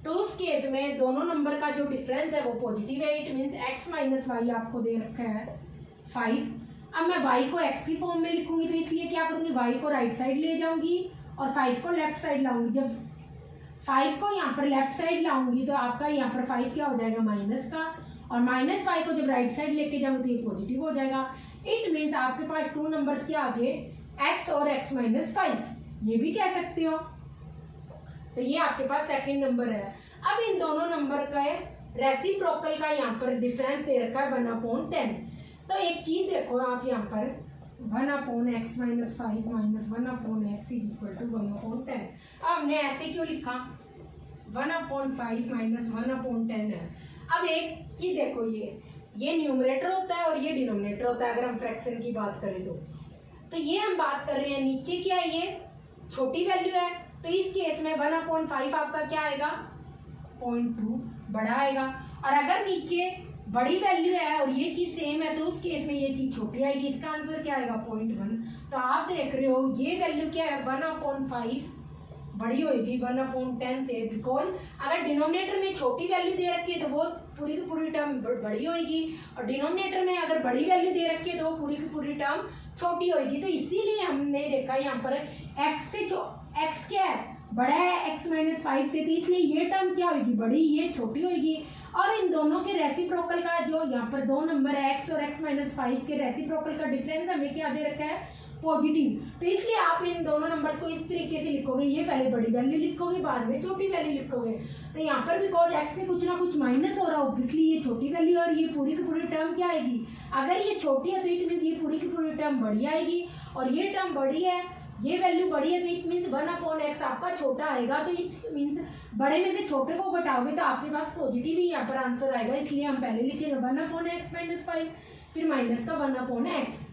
Speaker 1: तो उस केस में दोनों नंबर का जो डिफरेंस है वो पॉजिटिव है। It means X minus Y आपको दे रखा है 5। अब मैं वाई को एक्स की फॉर्म में लिखूंगी, तो इसलिए क्या करूंगी, वाई को राइट साइड ले जाऊंगी और 5 को लेफ्ट साइड लाऊंगी। जब 5 को यहाँ पर लेफ्ट साइड लाऊंगी तो आपका यहाँ पर 5 क्या हो जाएगा, माइनस का, और -5 को जब राइट साइड लेके जाऊंगी तो ये पॉजिटिव हो जाएगा। इट मीन्स आपके पास 2 नंबर्स के आगे x और x माइनस 5, ये भी कह सकते हो। तो ये आपके पास सेकंड नंबर है। अब इन दोनों नंबर का रेसिप्रोकल का यहाँ पर डिफरेंस दे रखा है 1/10। तो एक चीज देखो आप यहाँ पर 1/x minus 5 minus 1/x is equal to 1/10। अब हमने ऐसे क्यों लिखा, 1/5 माइनस 1/10 है। अब एक चीज देखो, ये न्यूमरेटर होता है और ये डिनोमिनेटर होता है अगर हम फ्रैक्शन की बात करें तो ये हम बात कर रहे हैं नीचे क्या है, ये छोटी वैल्यू है, तो इस केस में 1/5 आपका क्या आएगा, 0.2 बड़ा आएगा। और अगर नीचे बड़ी वैल्यू है और ये चीज सेम है तो उस केस में ये चीज छोटी आएगी। इसका आंसर क्या आएगा, 0.1। तो आप देख रहे हो ये वैल्यू क्या है, 1/5 बड़ी होगी 1/10 से, बिकॉज अगर डिनोमिनेटर में छोटी वैल्यू दे रखी है तो वो पूरी की पूरी टर्म बड़ी होगी, और डिनोमिनेटर में अगर बड़ी वैल्यू दे रखी है तो वो पूरी की पूरी टर्म छोटी होगी। तो इसीलिए हमने देखा यहाँ पर x से x क्या है, बड़ा है x माइनस 5 से, तो इसलिए ये टर्म क्या होगी, बड़ी, ये छोटी होगी। और इन दोनों के रेसिप्रोकल का जो यहाँ पर 2 नंबर है x और x माइनस 5 के रेसिप्रोकल का डिफरेंस हमें क्या दे रखा है, पॉजिटिव। तो इसलिए आप इन दोनों नंबर्स को इस तरीके से लिखोगे, ये पहले बड़ी वैल्यू लिखोगे बाद में छोटी वैल्यू लिखोगे। तो यहाँ पर बिकॉज x से कुछ ना कुछ माइनस हो रहा है, ऑब्वियसली ये छोटी वैल्यू और ये पूरी की पूरी टर्म क्या आएगी, अगर ये छोटी है तो इट मीन्स ये पूरी की पूरी टर्म बड़ी आएगी, और ये टर्म बड़ी है, ये वैल्यू बड़ी है, तो इट मीन्स 1/x आपका छोटा आएगा। तो इट मीन्स बड़े में से छोटे को घटाओगे तो आपके पास पॉजिटिव ही यहाँ पर आंसर आएगा। इसलिए हम पहले लिखेंगे 1/x माइनस 5, फिर माइनस का 1/x।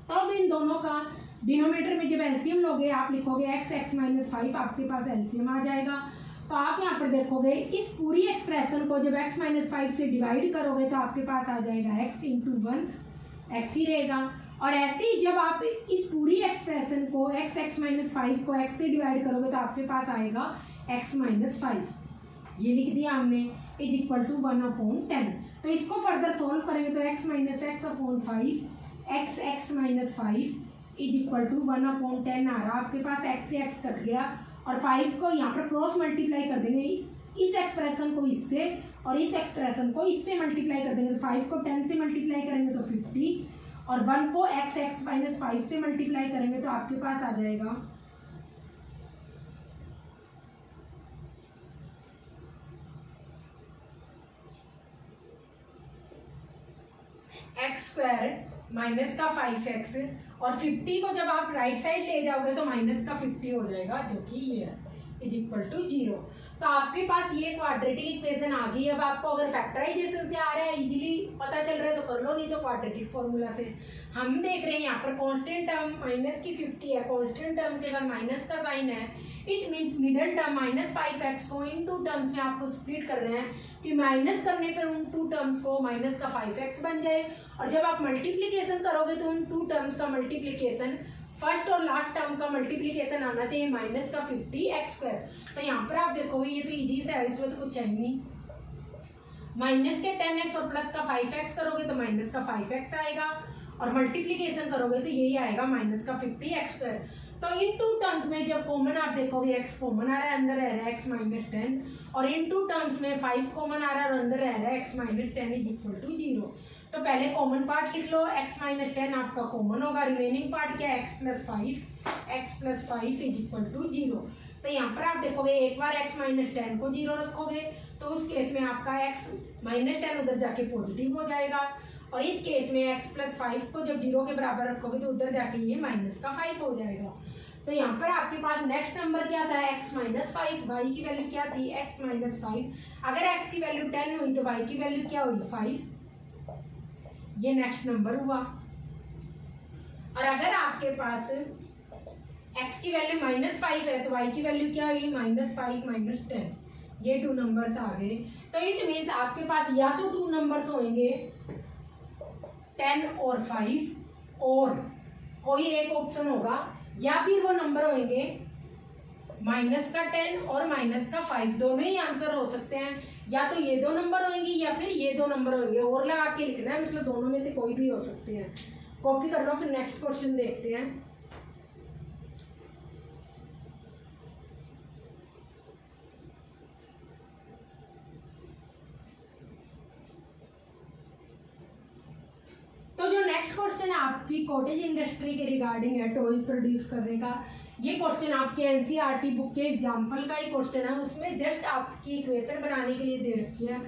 Speaker 1: तो अब इन दोनों का डिनोमिनेटर में जब एलसीएम लोगे आप लिखोगे x माइनस 5, आपके पास एलसीएम आ जाएगा। तो आप यहाँ पर देखोगे इस पूरी एक्सप्रेशन को जब x माइनस 5 से डिवाइड करोगे तो आपके पास आ जाएगा x इंटू 1, x ही रहेगा। और ऐसे ही जब आप इस पूरी एक्सप्रेशन को x माइनस 5 को x से डिवाइड करोगे तो आपके पास आएगा x माइनस 5, ये लिख दिया हमने, इज इक्वल टू 1/10। तो इसको फर्दर सोल्व करेंगे तो x minus x/5 x minus 5 is equal to 1/10 आ रहा। आपके पास x से x कट गया और 5 को यहाँ पर क्रॉस मल्टीप्लाई कर देंगे, इस एक्सप्रेशन को इससे और इस एक्सप्रेशन को इससे मल्टीप्लाई कर देंगे। तो 5 को 10 से मल्टीप्लाई करेंगे तो 50, और 1 को x माइनस 5 से मल्टीप्लाई करेंगे तो आपके पास आ जाएगा x² माइनस का 5x, और 50 को जब आप राइट साइड ले जाओगे तो माइनस का 50 हो जाएगा, जो कि ये है, इज इक्वल टू 0। तो आपके पास ये क्वाड्रेटिक इक्वेशन आ गई। अब आपको अगर फैक्टराइजेशन से आ रहा है, इजीली पता चल रहा है तो कर लो, नहीं तो क्वाड्रेटिक फॉर्मूला से। हम देख रहे हैं यहाँ पर कांस्टेंट टर्म माइनस की 50 है, कांस्टेंट टर्म के साथ माइनस का साइन है। It means middle term -5x को इन 2 टर्म्स में आपको स्प्लिट कर रहे हैं कि माइनस करने पर उन 2 टर्म्स को माइनस का 5x बन जाए, और जब आप मल्टीप्लीकेशन करोगे तो उन 2 टर्म्स का मल्टीप्लीकेशन, फर्स्ट और लास्ट टर्म का मल्टीप्लीकेशन आना चाहिए माइनस का 50x²। तो यहाँ पर आप देखोगे ये तो इजी से है, इसमें तो कुछ है नहीं। माइनस के 10x और प्लस का 5x करोगे तो माइनस का 5x आएगा, और मल्टीप्लीकेशन करोगे तो यही आएगा माइनस का 50x²। तो इन 2 टर्म्स में जब कॉमन आप देखोगे x कॉमन आ रहा है, अंदर रह रहा है x माइनस 10, और इन 2 टर्म्स में 5 कॉमन आ रहा है और अंदर रह रहा है x minus 10 is equal to 0। तो पहले कॉमन पार्ट लिख लो, x माइनस 10 आपका कॉमन होगा, रिमेनिंग पार्ट क्या है x plus 5 is equal to 0। तो यहाँ पर आप देखोगे एक बार x माइनस 10 को 0 रखोगे तो उस केस में आपका x माइनस 10 उधर जाके पॉजिटिव हो जाएगा, और इस केस में x प्लस 5 को जब 0 के बराबर रखोगे तो उधर जाके ये माइनस का 5 हो जाएगा। तो यहाँ पर आपके पास नेक्स्ट नंबर क्या था, x माइनस 5, वाई की वैल्यू क्या थी x माइनस 5। अगर x की वैल्यू 10 हुई तो y की वैल्यू क्या हुई 5, ये नेक्स्ट नंबर हुआ। और अगर आपके पास x की वैल्यू माइनस 5 है तो y की वैल्यू क्या हुई -5 माइनस 10, ये 2 नंबर्स आ गए। तो इट मीन्स आपके पास या तो 2 नंबर्स होंगे 10 और 5 और कोई एक ऑप्शन होगा, या फिर वो नंबर होंगे माइनस का 10 और माइनस का 5, दोनों ही आंसर हो सकते हैं। या तो ये 2 नंबर होंगे या फिर ये 2 नंबर होंगे, और लगा के लिखना है, मतलब दोनों में से कोई भी हो सकते हैं। कॉपी कर लो, फिर नेक्स्ट क्वेश्चन देखते हैं। तो जो नेक्स्ट क्वेश्चन है आपकी कॉटेज इंडस्ट्री के रिगार्डिंग है, टॉयज प्रोड्यूस करने का। ये क्वेश्चन आपके एनसीईआरटी बुक के एग्जाम्पल का ही क्वेश्चन है, उसमें जस्ट आपकी इक्वेशन बनाने के लिए दे रखी है,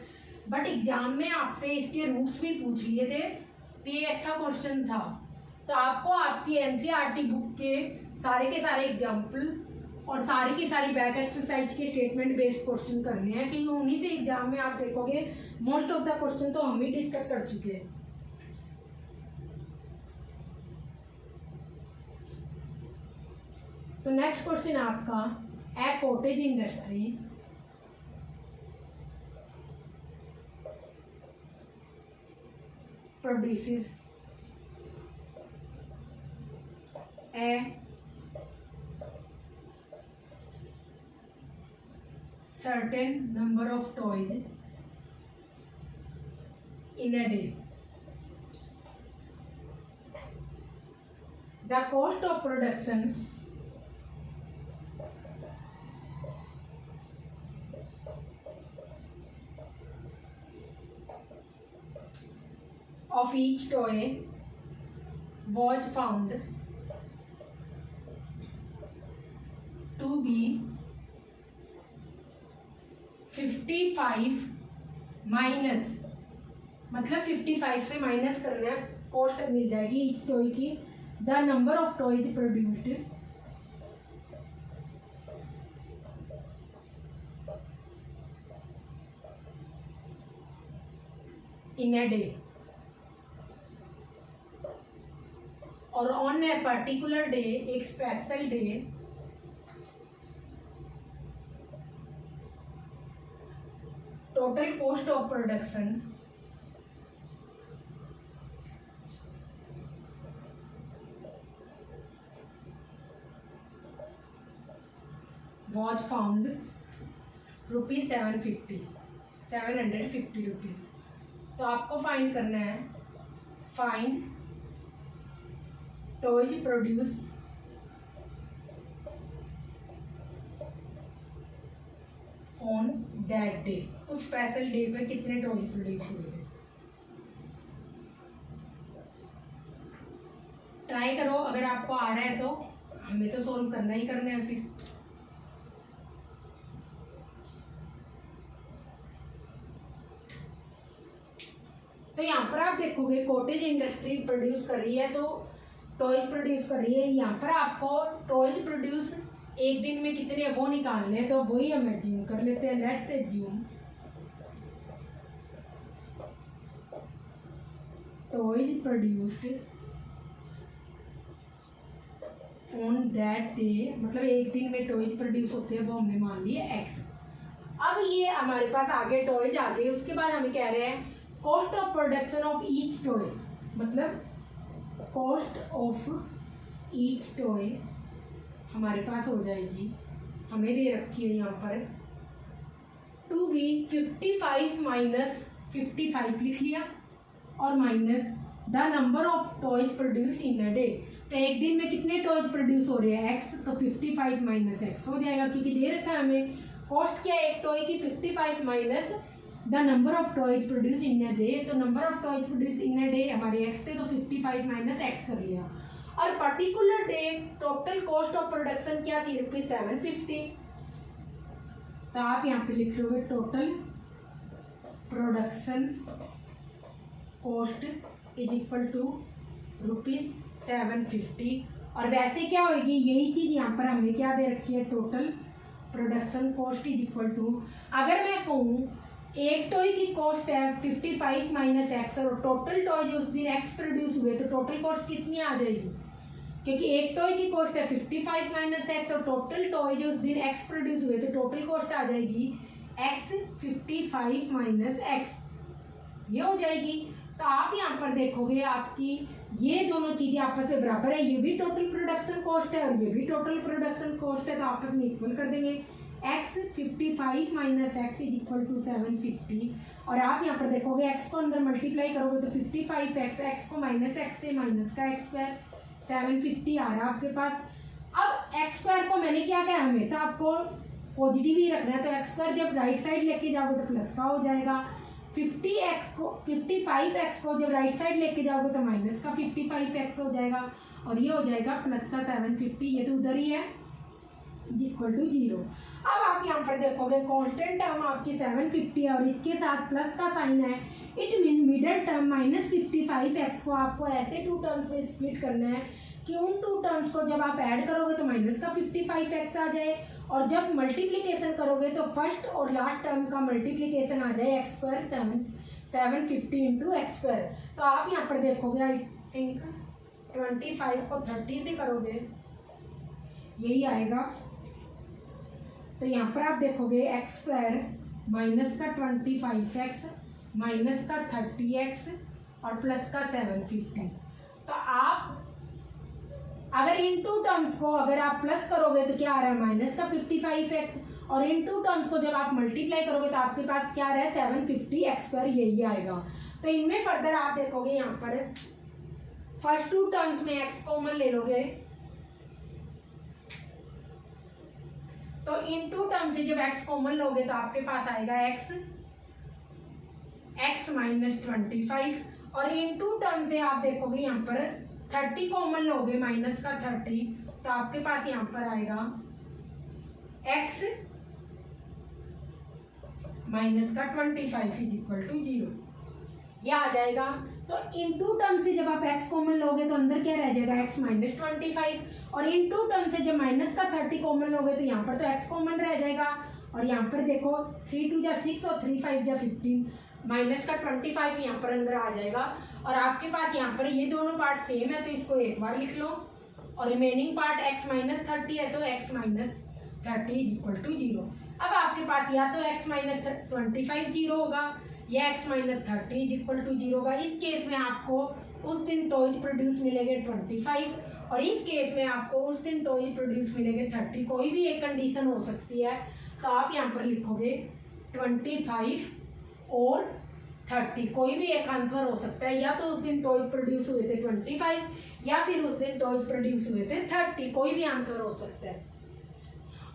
Speaker 1: बट एग्जाम में आपसे इसके रूट्स भी पूछ लिए थे, तो ये अच्छा क्वेश्चन था। तो आपको आपकी एनसीईआरटी बुक के सारे एग्जाम्पल और सारी की सारी बैक एक्सरसाइज के स्टेटमेंट बेस्ड क्वेश्चन करने हैं, क्योंकि उन्हीं से एग्जाम में आप देखोगे मोस्ट ऑफ द क्वेश्चन तो हम ही डिस्कस कर चुके हैं। तो नेक्स्ट क्वेश्चन आपका, a cottage industry produces a certain number of toys in a day. The cost of production of each toy was found to be 55 minus, मतलब 55 से minus करना है, कॉस्ट मिल जाएगी ईच टॉय की। The number of toys produced in a day, और on a particular day, एक special day, total cost of production was found rupees 750 rupees. तो आपको फाइंड करना है, find toys produce on that day, उस special day पे कितने toys produce हुए थे। ट्राई करो, अगर आपको आ रहा है तो, हमें तो सोल्व करना ही करना है फिर। तो यहाँ पर आप देखोगे कॉटेज इंडस्ट्री प्रोड्यूस कर रही है, तो टॉयज प्रोड्यूस कर रही है। यहाँ पर आपको टॉयज प्रोड्यूस एक दिन में कितने हैं वो निकालने हैं, तो वही हम एज्यूम कर लेते हैं। Let's assume toys produced on that day, मतलब एक दिन में टॉयज प्रोड्यूस होते हैं, वो हमने मान लिए x। अब ये हमारे पास आगे टॉयज आ गए, उसके बाद हमें कह रहे हैं cost of production of each toy, मतलब कॉस्ट ऑफ ईच टॉय हमारे पास हो जाएगी, हमें दे रखी है यहाँ पर टू बी 55 माइनस 55 लिख लिया, और minus the number of toys produced in a day. तो एक दिन में कितने टॉयज प्रोड्यूस हो रहे हैं x, तो 55 माइनस x हो जाएगा, क्योंकि दे रखा है हमें कॉस्ट क्या है एक टॉय की 55 minus the number of toys produce in a day, तो number of toys produce in a day हमारे एक्स थे, तो 55 माइनस एक्स कर लिया। और particular day total cost of production क्या थी, ₹750। तो आप यहाँ पे लिख लोगे total production cost is equal to ₹750। और वैसे क्या होगी, यही चीज़ यहाँ पर हमें क्या दे रखी है, total production cost is equal to, अगर मैं कहूँ एक टॉय की कॉस्ट है 55 माइनस एक्स और टोटल टॉय जो उस दिन एक्स प्रोड्यूस हुए, तो टोटल कॉस्ट कितनी आ जाएगी, क्योंकि एक टॉय की कॉस्ट है 55 माइनस एक्स और टोटल टॉय जो उस दिन एक्स प्रोड्यूस हुए, तो टोटल कॉस्ट आ जाएगी एक्स 55 माइनस एक्स, ये हो जाएगी। तो आप यहाँ पर देखोगे आपकी ये दोनों चीजें आपस में बराबर है, ये भी टोटल प्रोडक्शन कॉस्ट है और ये भी टोटल प्रोडक्शन कॉस्ट है, तो आपस में इक्वल कर देंगे। X 55 minus x is equal to 750। और आप यहाँ पर देखोगे एक्स को अंदर मल्टीप्लाई करोगे तो 55 एक्स को माइनस एक्स से माइनस का एक्स स्क्वायर 750 आ रहा है आपके पास। अब एक्स स्क्वायर को मैंने क्या कहा, हमेशा आपको पॉजिटिव ही रखना है, तो एक्स स्क्वायर जब राइट साइड लेके जाओगे तो प्लस का हो जाएगा। 55x को जब राइट साइड लेके जाओगे तो माइनस का 55x हो जाएगा और ये हो जाएगा प्लस का 750, ये तो उधर ही है, इक्वल टू 0। अब आप यहाँ पर देखोगे कांस्टेंट टर्म आपकी 750 है और इसके साथ प्लस का साइन है, it mean middle term minus 55x को आपको ऐसे टू टर्म्स में स्प्लिट करना है कि उन टू टर्म्स को जब आप ऐड करोगे तो माइनस का 55x आ जाए और जब मल्टीप्लिकेशन करोगे तो फर्स्ट और लास्ट टर्म का मल्टीप्लिकेशन आ जाए x square 750 into x square. तो आप यहाँ पर देखोगे आई थिंक 25 को 30 से करोगे यही आएगा। तो यहाँ पर आप देखोगे एक्स स्क्वायर माइनस का 25x माइनस का 30x और प्लस का 750। तो आप अगर इन टू टर्म्स को अगर आप प्लस करोगे तो क्या आ रहा है, माइनस का 55x और इन टू टर्म्स को जब आप मल्टीप्लाई करोगे तो आपके पास क्या आ रहा है 750x2, यही आएगा। तो इनमें फर्दर आप देखोगे यहाँ पर फर्स्ट टू टर्म्स में x कॉमन ले लोगे तो इन टू टर्म्स से जब x कॉमन लोगे तो आपके पास आएगा x माइनस 25 और इन टू टर्म से आप देखोगे यहाँ पर 30 कॉमन लोगे माइनस का 30 तो आपके पास यहाँ पर आएगा x माइनस का 25 इज इक्वल टू 0, ये आ जाएगा। तो इन टू टर्म से जब आप x कॉमन लोगे तो अंदर क्या रह जाएगा x माइनस 25 और इन टू टर्म से जब माइनस का 30 कॉमन लोगे तो यहाँ पर तो x कॉमन रह जाएगा और यहाँ पर देखो 3 2 जा 6 और 3 5 जा 15, माइनस का 25 यहाँ पर अंदर आ जाएगा और आपके पास यहाँ पर ये दोनों पार्ट सेम है तो इसको एक बार लिख लो और रिमेनिंग पार्ट x माइनस 30 है तो x minus 30 is equal to 0। अब आपके पास या तो x माइनस 25 0 होगा या x minus 30 is equal to 0 होगा। इस केस में आपको उस दिन टॉयज प्रोड्यूस मिलेंगे 25 और इस केस में आपको उस दिन टॉयज प्रोड्यूस मिलेंगे 30, कोई भी एक कंडीशन हो सकती है। तो आप यहाँ पर लिखोगे 25 और 30, कोई भी एक आंसर हो सकता है, या तो उस दिन टॉयज प्रोड्यूस हुए थे 25 या फिर उस दिन टॉयज प्रोड्यूस हुए थे 30, कोई भी आंसर हो सकता है।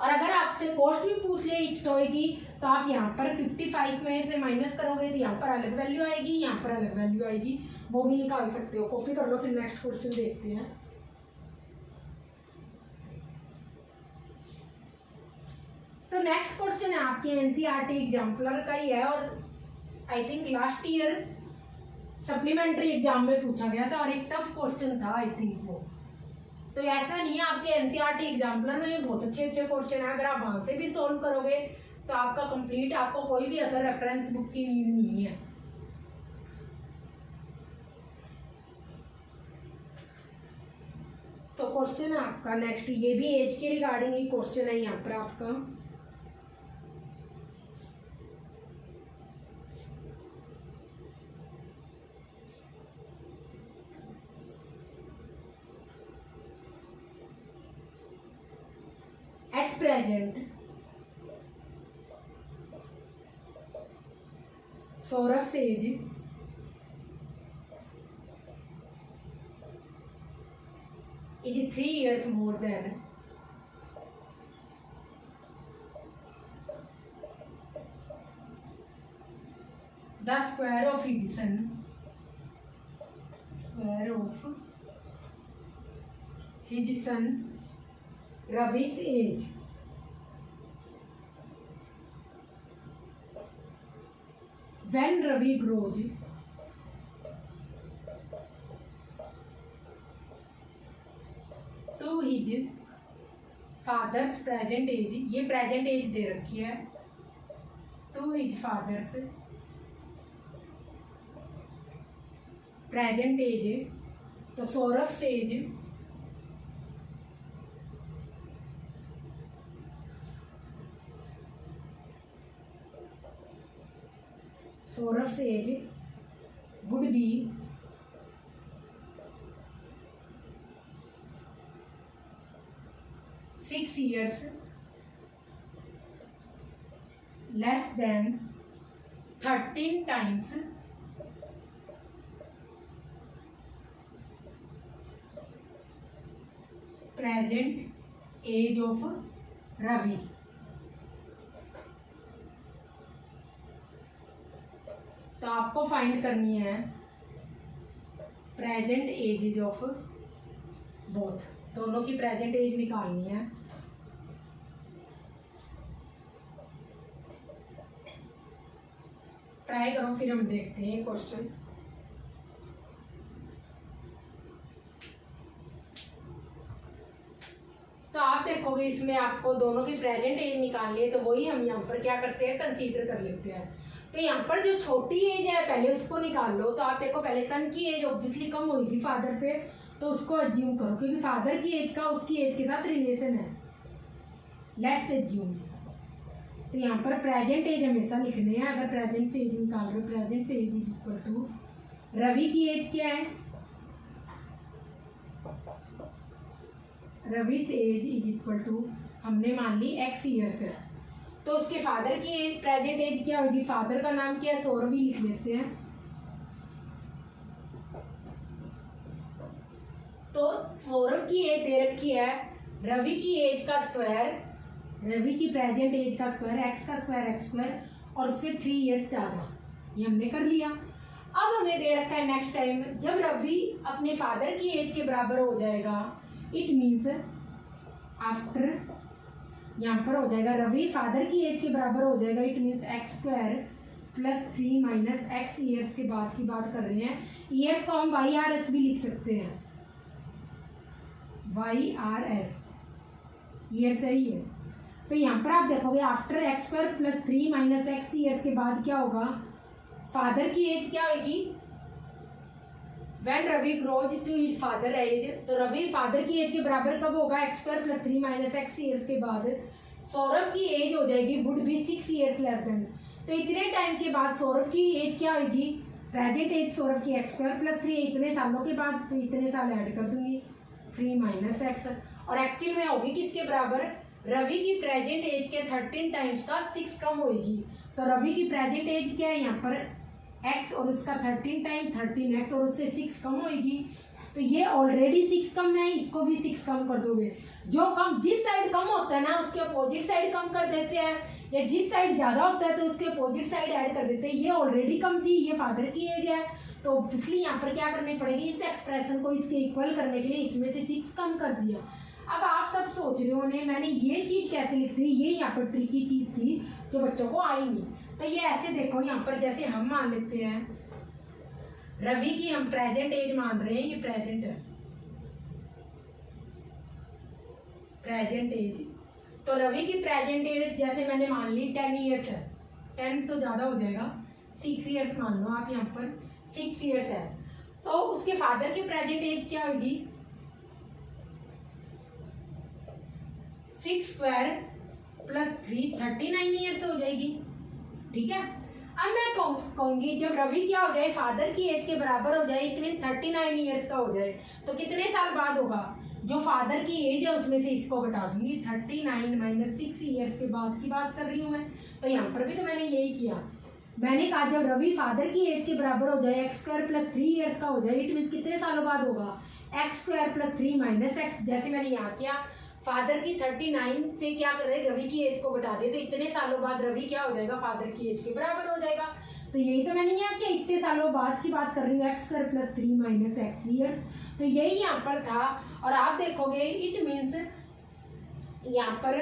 Speaker 1: और अगर आपसे कॉस्ट भी पूछ ले इस टॉय की तो आप यहाँ पर 55 में से माइनस करोगे तो यहाँ पर अलग वैल्यू आएगी, यहाँ पर अलग वैल्यू आएगी, वो भी निकाल सकते हो, कॉपी कर लो। फिर नेक्स्ट क्वेश्चन देखते हैं। तो नेक्स्ट क्वेश्चन है आपके एनसीईआरटी एग्जाम्पलर का ही है और I think last year supplementary exam में पूछा गया था और एक टफ क्वेश्चन था आई थिंक वो। तो ऐसा नहीं है, आपके एनसीईआरटी एग्जाम्पलर में बहुत अच्छे अच्छे क्वेश्चन है, अगर आप वहां से भी सॉल्व करोगे तो आपका कंप्लीट, आपको कोई भी अदर रेफरेंस बुक की नीड नहीं है। तो क्वेश्चन है आपका नेक्स्ट, ये भी एज के रिगार्डिंग ही क्वेश्चन है यहाँ पर आपका। At present, Saurav's age is 3 years more than the square of his son, square of his son Ravi's age, when Ravi grows to his father's present age, ये present age दे रखी है, to his father's present age, तो सौरभ's as सौरभ's as would be 6 years less than 13 times present age of Ravi. तो आपको find करनी है present edges of both, दोनों की प्रेजेंट एज निकालनी है। ट्राई करो, फिर हम देखते हैं क्वेश्चन। तो आप देखोगे इसमें आपको दोनों की प्रेजेंट एज निकालनी है, तो वही हम यहाँ पर क्या करते हैं, कंसीडर कर लेते हैं। तो यहाँ पर जो छोटी एज है पहले उसको निकाल लो। तो आप देखो पहले सन की एज ऑब्वियसली कम होगी फादर से, तो उसको अज्यूम करो क्योंकि फादर की एज का उसकी एज के साथ रिलेशन है। Let's assume. तो यहाँ पर प्रेजेंट एज हमेशा लिखने हैं। अगर प्रेजेंट से एज निकाल रहे हो, प्रेजेंट से age is equal to Ravi की एज क्या है, रवि से एज इज इक्वल टू हमने मान ली x ईयर्स है। तो उसके फादर की एज प्रेजेंट एज क्या होगी, फादर का नाम क्या है, सौरभ ही लिख लेते हैं। तो सौरभ की एज दे रखी है रवि की एज का स्क्वायर, रवि की प्रेजेंट एज का स्क्वायर, एक्स का स्क्वायर एक्स स्क्वायर, और उससे 3 ईयर्स ज़्यादा। ये हमने कर लिया। अब हमें दे रखा है नेक्स्ट टाइम जब रवि अपने फादर की एज के बराबर हो जाएगा, इट मीन्स आफ्टर, यहाँ पर हो जाएगा रवि फादर की एज के बराबर हो जाएगा, it means x square plus 3 minus X years के बाद की बात कर रहे हैं। ईयर्स को हम वाई आर एस भी लिख सकते हैं, वाई आर एस ईयर्स है ये। तो यहाँ पर आप देखोगे after X square plus 3 minus X years के बाद क्या होगा, फादर की एज क्या होगी, when Ravi grows to his father age. तो रवि फादर की एज के बराबर कब होगा, X square plus 3 minus X years के बाद। सौरभ की एज हो जाएगी would be 6 years less than. तो इतने टाइम के बाद सौरभ की एज क्या होगी, प्रेजेंट एज सौरभ की एक्स स्क्वायर प्लस 3, इतने सालों के बाद, तो इतने साल ऐड कर दूंगी 3 माइनस एक्स, और एक्चुअल में होगी किसके बराबर, रवि की प्रेजेंट एज के 13 टाइम्स का 6 कम होगी। तो रवि की प्रेजेंट एज क्या है यहाँ पर x और उसका 13 टाइम 13x और उससे 6 कम होगी। तो ये ऑलरेडी 6 कम है, इसको भी 6 कम कर दोगे। जो कम जिस साइड कम होता है ना उसके अपोजिट साइड कम कर देते हैं, या जिस साइड ज़्यादा होता है तो उसके अपोजिट साइड ऐड कर देते हैं। ये ऑलरेडी कम थी, ये फादर की एज है, तो इसलिए यहाँ पर क्या करनी पड़ेगी, इस एक्सप्रेशन को इसके इक्वल करने के लिए इसमें से 6 कम कर दिया। अब आप सब सोच रहे हो मैंने ये चीज़ कैसे लिख दी, ये यहाँ पर ट्रिकी चीज़ थी जो बच्चों को आई नहीं। तो ये ऐसे देखो, यहाँ पर जैसे हम मान लेते हैं रवि की हम प्रेजेंट एज मान रहे हैं, ये प्रेजेंट है, प्रेजेंट एज। तो रवि की प्रेजेंट एज जैसे मैंने मान ली 10 ईयर्स है, 10 तो ज़्यादा हो जाएगा, 6 ईयर्स मान लो आप, यहाँ पर 6 ईयर्स है। तो उसके फादर की प्रेजेंट एज क्या होगी, 6 स्क्वायर प्लस 3 39 ईयर्स हो जाएगी। ठीक है। अब मैं कहूंगी जब रवि क्या हो जाए, फादर की एज के बराबर हो जाए, इट मीन 39 ईयर्स का हो जाए, तो कितने साल बाद होगा, जो फादर की एज है उसमें से इसको घटा दूंगी, 39 माइनस 6 ईयर्स के बाद की बात कर रही हूँ मैं। तो यहाँ पर भी तो मैंने यही किया, मैंने कहा जब रवि फादर की एज के बराबर हो जाए, एक्स स्क्वायर प्लस 3 ईयर्स का हो जाए, इट मीन कितने सालों बाद होगा, X square plus 3 minus x. जैसे मैंने यहाँ किया, फादर की 39 से क्या कर रहे, रवि की एज को घटा दिए, तो इतने सालों बाद रवि क्या हो जाएगा, फादर की एज के बराबर हो जाएगा। तो यही तो मैंने यहाँ किया, इतने सालों बाद की बात कर रही हूँ, x square plus 3 minus X years, तो यही यहाँ पर था। और आप देखोगे इट मीन्स यहाँ पर,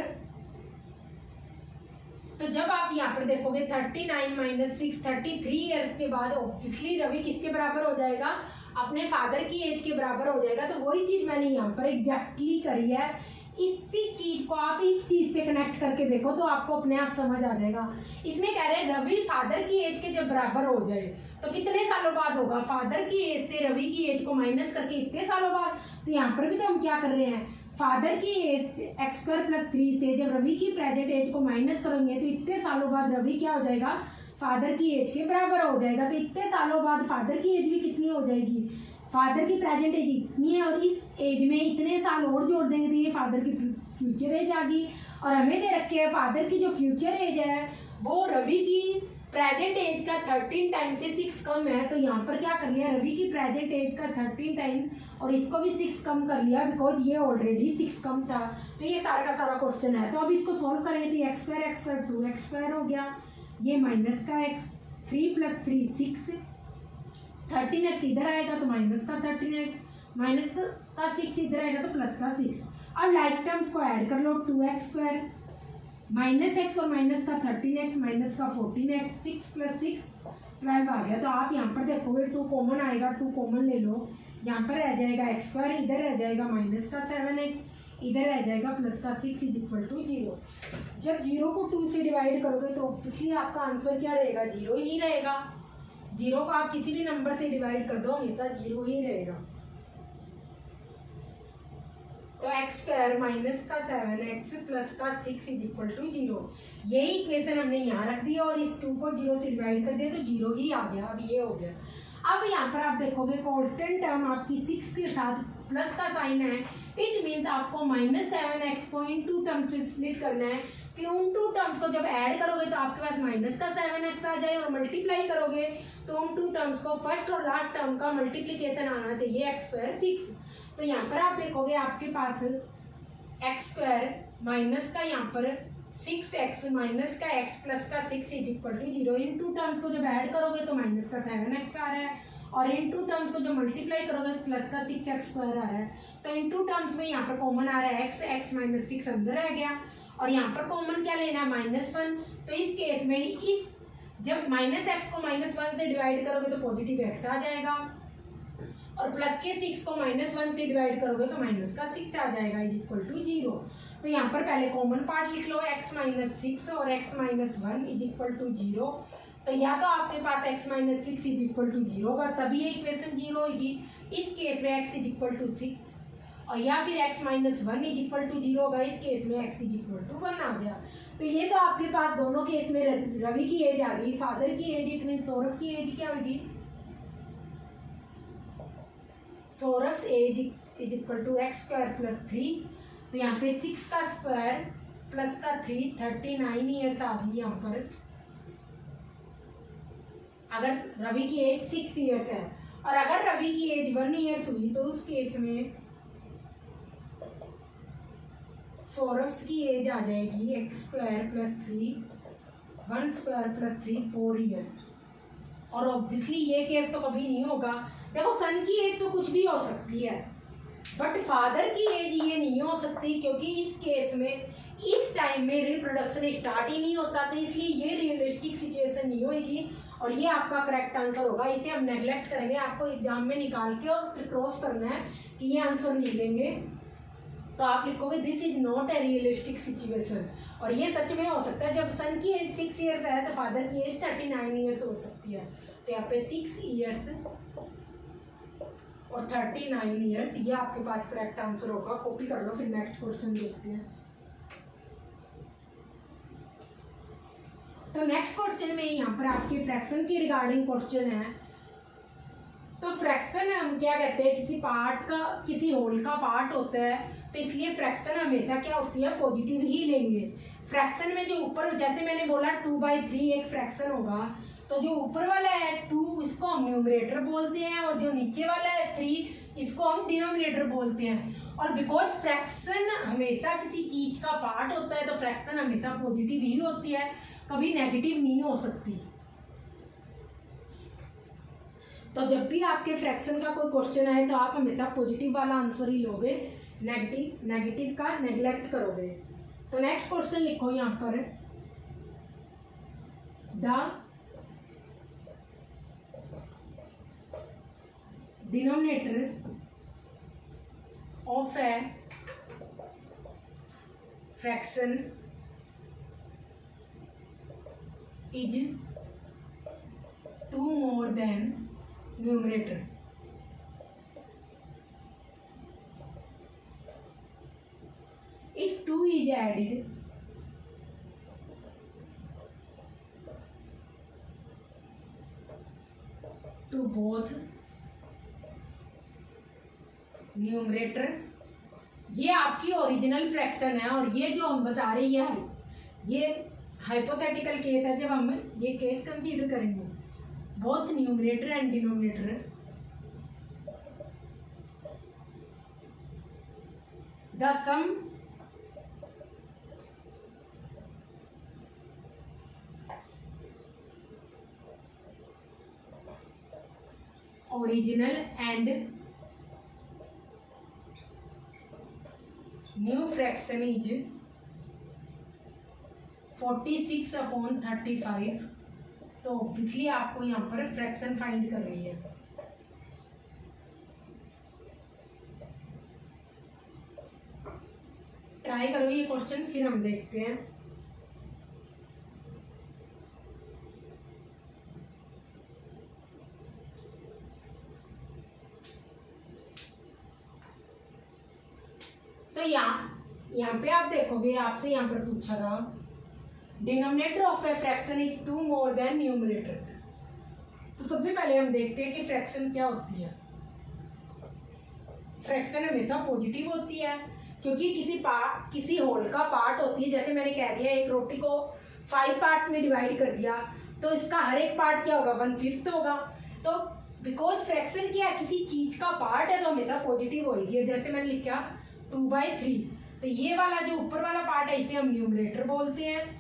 Speaker 1: तो जब आप यहाँ पर देखोगे 39 माइनस 6 33 ईयर्स के बाद ऑब्वियसली रवि किसके बराबर हो जाएगा, अपने फादर की एज के बराबर हो जाएगा। तो वही चीज मैंने यहाँ पर एग्जैक्टली करी है। इसी चीज को आप इस चीज से कनेक्ट करके देखो तो आपको अपने आप समझ आ जाएगा। इसमें कह रहे हैं रवि फादर की एज के जब बराबर हो जाए तो कितने सालों बाद होगा, फादर की एज से रवि की एज को माइनस करके इतने सालों बाद। तो यहाँ पर भी तो हम क्या कर रहे हैं, फादर की एज एक्स स्क्वायर प्लस 3 से जब रवि की प्रेजेंट एज को माइनस करेंगे तो इतने सालों बाद रवि क्या हो जाएगा, फादर की एज के बराबर हो जाएगा। तो इतने सालों बाद फादर की एज भी कितनी हो जाएगी, फादर की प्रेजेंट एज इतनी है और इस एज में इतने साल और जोड़ देंगे तो ये फादर की फ्यूचर एज आ गई। और हमें दे रखे है फादर की जो फ्यूचर एज है वो रवि की प्रेजेंट एज का 13 टाइम्स से 6 कम है। तो यहाँ पर क्या कर लिया, रवि की प्रेजेंट एज का 13 टाइम्स और इसको भी 6 कम कर लिया बिकॉज ये ऑलरेडी 6 कम था। तो ये सारा का सारा क्वेश्चन है। तो अब इसको सॉल्व करेंगे तो एक्स स्क्वायर 2x² हो गया, ये माइनस का x 3 + 3 6, 13x इधर आएगा तो माइनस का 13x, माइनस का 6 इधर आएगा तो प्लस का 6। अब लाइक टर्म्स को ऐड कर लो, 2x² माइनस x और माइनस का 13x माइनस का 14x, 6 + 6 12 आ गया। तो आप यहाँ पर देखोगे 2 कॉमन आएगा, 2 कॉमन ले लो, यहाँ पर रह जाएगा x², इधर रह जाएगा माइनस का 7x, इधर रह जाएगा प्लस का 6 = 0। जब 0 को 2 से डिवाइड करोगे तो ऑब्वियसली आपका आंसर क्या रहेगा, 0 ही रहेगा। 0 को आप किसी भी नंबर से डिवाइड कर दो हमेशा 0 ही रहेगा। तो x² माइनस का 7x प्लस का 6 = 0। यही इक्वेशन हमने यहाँ रख दिया और इस 2 को 0 से डिवाइड कर दिया तो 0 ही आ गया। अब ये हो गया। अब यहाँ पर आप देखोगे कांस्टेंट टर्म आपकी 6 के साथ प्लस का साइन है, इट मीन्स आपको -7x को इन 2 टर्म्स में स्प्लिट करना है कि उन 2 टर्म्स को जब ऐड करोगे तो आपके पास माइनस का 7x आ जाए और मल्टीप्लाई करोगे तो उन 2 टर्म्स को फर्स्ट और लास्ट टर्म का मल्टीप्लीकेशन आना चाहिए x² 6। तो यहाँ पर आप देखोगे आपके पास x² माइनस का यहाँ पर 6x माइनस का x प्लस का 6 = 0। इन 2 टर्म्स को जब ऐड करोगे तो माइनस का 7x आ रहा है और इन 2 टर्म्स को जब मल्टीप्लाई करोगे तो प्लस का 6x² आ रहा है। तो इन 2 टर्म्स में यहाँ पर कॉमन आ रहा है x माइनस 6 अंदर रह गया और यहाँ पर कॉमन क्या लेना है, -1। तो इस केस में इस जब -x को -1 से डिवाइड करोगे तो पॉजिटिव x आ जाएगा और प्लस के 6 को -1 से डिवाइड करोगे तो माइनस का 6 आ जाएगा = 0। तो यहाँ पर पहले कॉमन पार्ट लिख लो, x - 6 और x - 1 = 0। तो या तो आपके पास x - 6 = 0 होगा तभी ये इक्वेशन 0 होगी, इस केस में x = 6, और या फिर x - 1 = 0 होगा, इस केस में x = 1 आ गया। तो ये तो आपके पास दोनों केस में रवि की एज आ गई, फादर की एज इट मीन सौरभ की एज क्या होगी, सौरभ एज = x² + 3। तो यहाँ पे 6 का स्क्वायर प्लस का 3 39 ईयर्स आ गई यहाँ पर। अगर रवि की एज 6 ईयर्स है और अगर रवि की एज 1 ईयर्स हुई तो उस केस में सौरभ की एज आ जाएगी x² + 3 1² + 3 4 ईयर्स। और ऑब्वियसली ये केस तो कभी नहीं होगा। देखो सन की एज तो कुछ भी हो सकती है बट फादर की एज ये नहीं हो सकती क्योंकि इस केस में इस टाइम में रिप्रोडक्शन स्टार्ट ही नहीं होता, तो इसलिए ये रियलिस्टिक सिचुएशन नहीं होगी और ये आपका करेक्ट आंसर होगा। इसे हम नेगलेक्ट करेंगे, आपको एग्जाम में निकाल के और फिर क्रॉस करना है कि ये आंसर नहीं लेंगे तो आप लिखोगे this is not a realistic situation. और ये सच में हो सकता है, जब सन की एज 6 ईयर्स है तो फादर की एज 39 ईयर्स हो सकती है। तो यहाँ पे 6 ईयर्स और 39 ईयर्स, ये आपके पास करेक्ट आंसर होगा। कॉपी कर लो, फिर नेक्स्ट क्वेश्चन देखते हैं। तो नेक्स्ट क्वेश्चन में यहाँ पर आपके फ्रैक्शन के रिगार्डिंग क्वेश्चन है। तो फ्रैक्शन हम क्या कहते हैं, किसी पार्ट का किसी होल का पार्ट होता है तो इसलिए फ्रैक्शन हमेशा क्या होती है, पॉजिटिव ही लेंगे। फ्रैक्शन में जो ऊपर, जैसे मैंने बोला 2/3 एक फ्रैक्शन होगा, तो जो ऊपर वाला है 2 इसको हम न्यूमरेटर बोलते हैं और जो नीचे वाला है 3 इसको हम डिनोमिनेटर बोलते हैं। और बिकॉज फ्रैक्शन हमेशा किसी चीज का पार्ट होता है तो फ्रैक्शन हमेशा पॉजिटिव ही होती है, कभी नेगेटिव नहीं हो सकती। तो जब भी आपके फ्रैक्शन का कोई क्वेश्चन आए तो आप हमेशा पॉजिटिव वाला आंसर ही लोगे, नेगेटिव का नेग्लेक्ट करोगे। तो नेक्स्ट क्वेश्चन लिखो यहाँ पर, the denominator of a fraction is 2 more than numerator। If 2 is added to both numerator, ये आपकी ओरिजिनल फ्रैक्शन है और ये जो हम बता रहे हैं ये हाइपोथेटिकल केस है। जब हम ये केस कंसीडर करेंगे both numerator and denominator, the sum original and new fraction is 46/35। तो ऑब्वियसली आपको यहाँ पर फ्रैक्शन फाइंड करनी है। ट्राई करो ये क्वेश्चन, फिर हम देखते हैं। तो यहाँ पे आप देखोगे, आपसे यहाँ पर पूछा था denominator of a fraction is 2 more than numerator. तो सबसे पहले हम देखते हैं कि फ्रैक्शन क्या होती है। फ्रैक्शन हमेशा पॉजिटिव होती है क्योंकि किसी होल का पार्ट होती है। जैसे मैंने कह दिया एक रोटी को 5 पार्ट्स में डिवाइड कर दिया तो इसका हर एक पार्ट क्या होगा, 1/5 होगा। तो बिकॉज फ्रैक्शन क्या है, किसी चीज का पार्ट है तो हमेशा पॉजिटिव होगी। जैसे मैंने लिखा 2/3, तो ये वाला जो ऊपर वाला पार्ट है इसे हम न्यूमरेटर बोलते हैं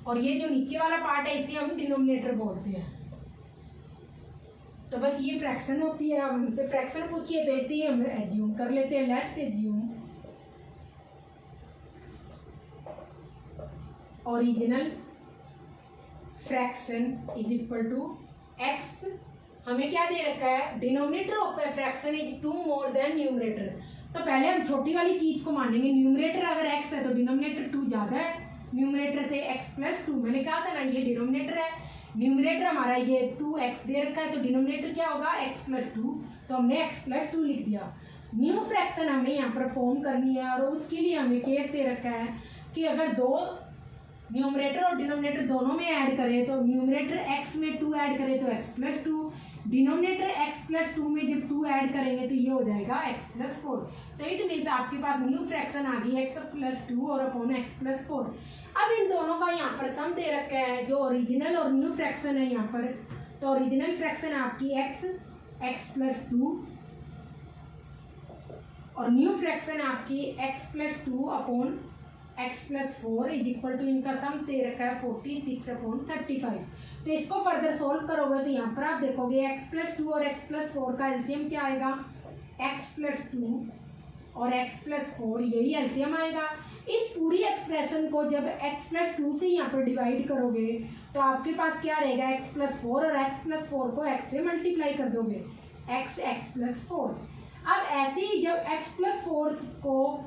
Speaker 1: और ये जो नीचे वाला पार्ट है इसे हम डिनोमिनेटर बोलते हैं। तो बस ये फ्रैक्शन होती है। अब हमसे फ्रैक्शन पूछिए तो ऐसे ही हम एज्यूम कर लेते हैं। Let's assume original fraction is equal to X. हमें क्या दे रखा है, denominator of a fraction is 2 more than numerator. तो पहले हम छोटी वाली चीज को मानेंगे, न्यूमरेटर अगर x है तो डिनोमिनेटर 2 ज्यादा है न्यूमरेटर से, x+2। मैंने कहा था ना ये डिनोमिनेटर है, न्यूमरेटर हमारा ये 2x दे रखा है तो डिनोमिनेटर क्या होगा, x+2। तो हमने x+2 लिख दिया। न्यू फ्रैक्शन हमें यहाँ पर फॉर्म करनी है और उसके लिए हमें केस दे रखा है कि अगर दो न्यूमरेटर और डिनोमिनेटर दोनों में ऐड करें तो न्यूमरेटर x में 2 ऐड करें तो x+2, डिनोमिनेटर x+2 में जब 2 ऐड करेंगे तो ये हो जाएगा x+4। तो इट मीन्स आपके पास न्यू फ्रैक्शन आ गई x+2 और अपॉन x+4। अब इन दोनों का यहाँ पर सम दे रखा है जो ओरिजिनल और न्यू फ्रैक्शन है यहाँ पर। तो ओरिजिनल फ्रैक्शन आपकी x+2 और न्यू फ्रैक्शन आपकी x+2 upon x+4 is equal to, इनका सम दे रखा है 46/35। तो इसको फर्दर सोल्व करोगे तो यहाँ पर आप देखोगे x+2 और x+4 का एलसीएम क्या आएगा, x+2 और x+4 यही एलसीएम आएगा। इस पूरी एक्सप्रेशन को जब x+2 से यहाँ पर डिवाइड करोगे तो आपके पास क्या रहेगा, x+4 और x+4 को x से मल्टीप्लाई कर दोगे, x+4। अब ऐसे ही जब x+4 को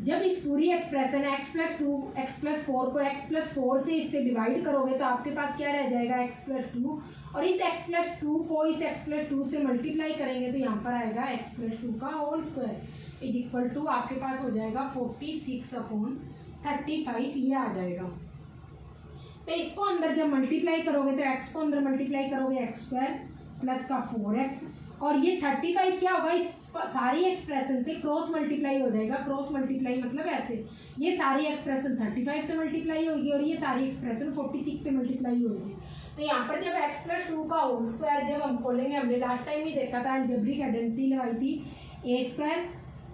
Speaker 1: जब इस पूरी एक्सप्रेशन x+4 को x+4 से इससे डिवाइड करोगे तो आपके पास क्या रह जाएगा, x+2 और इस x+2 को इस x+2 से मल्टीप्लाई करेंगे तो यहाँ पर आएगा x+2 का whole square is equal to आपके पास हो जाएगा 46/35 ये आ जाएगा। तो इसको अंदर जब मल्टीप्लाई करोगे तो x को अंदर मल्टीप्लाई करोगे x² प्लस का 4x और ये 35 क्या होगा, इस सारी एक्सप्रेशन से क्रॉस मल्टीप्लाई हो जाएगा। क्रॉस मल्टीप्लाई मतलब ऐसे, ये सारी एक्सप्रेशन 35 से मल्टीप्लाई होगी और ये सारी एक्सप्रेशन 46 से मल्टीप्लाई होगी। तो यहाँ पर जब x+2 का होल स्क्वायर जब हम खोलेंगे, हमने लास्ट टाइम ही देखा था, अलजेब्रिक आइडेंटिटी लगाई थी a²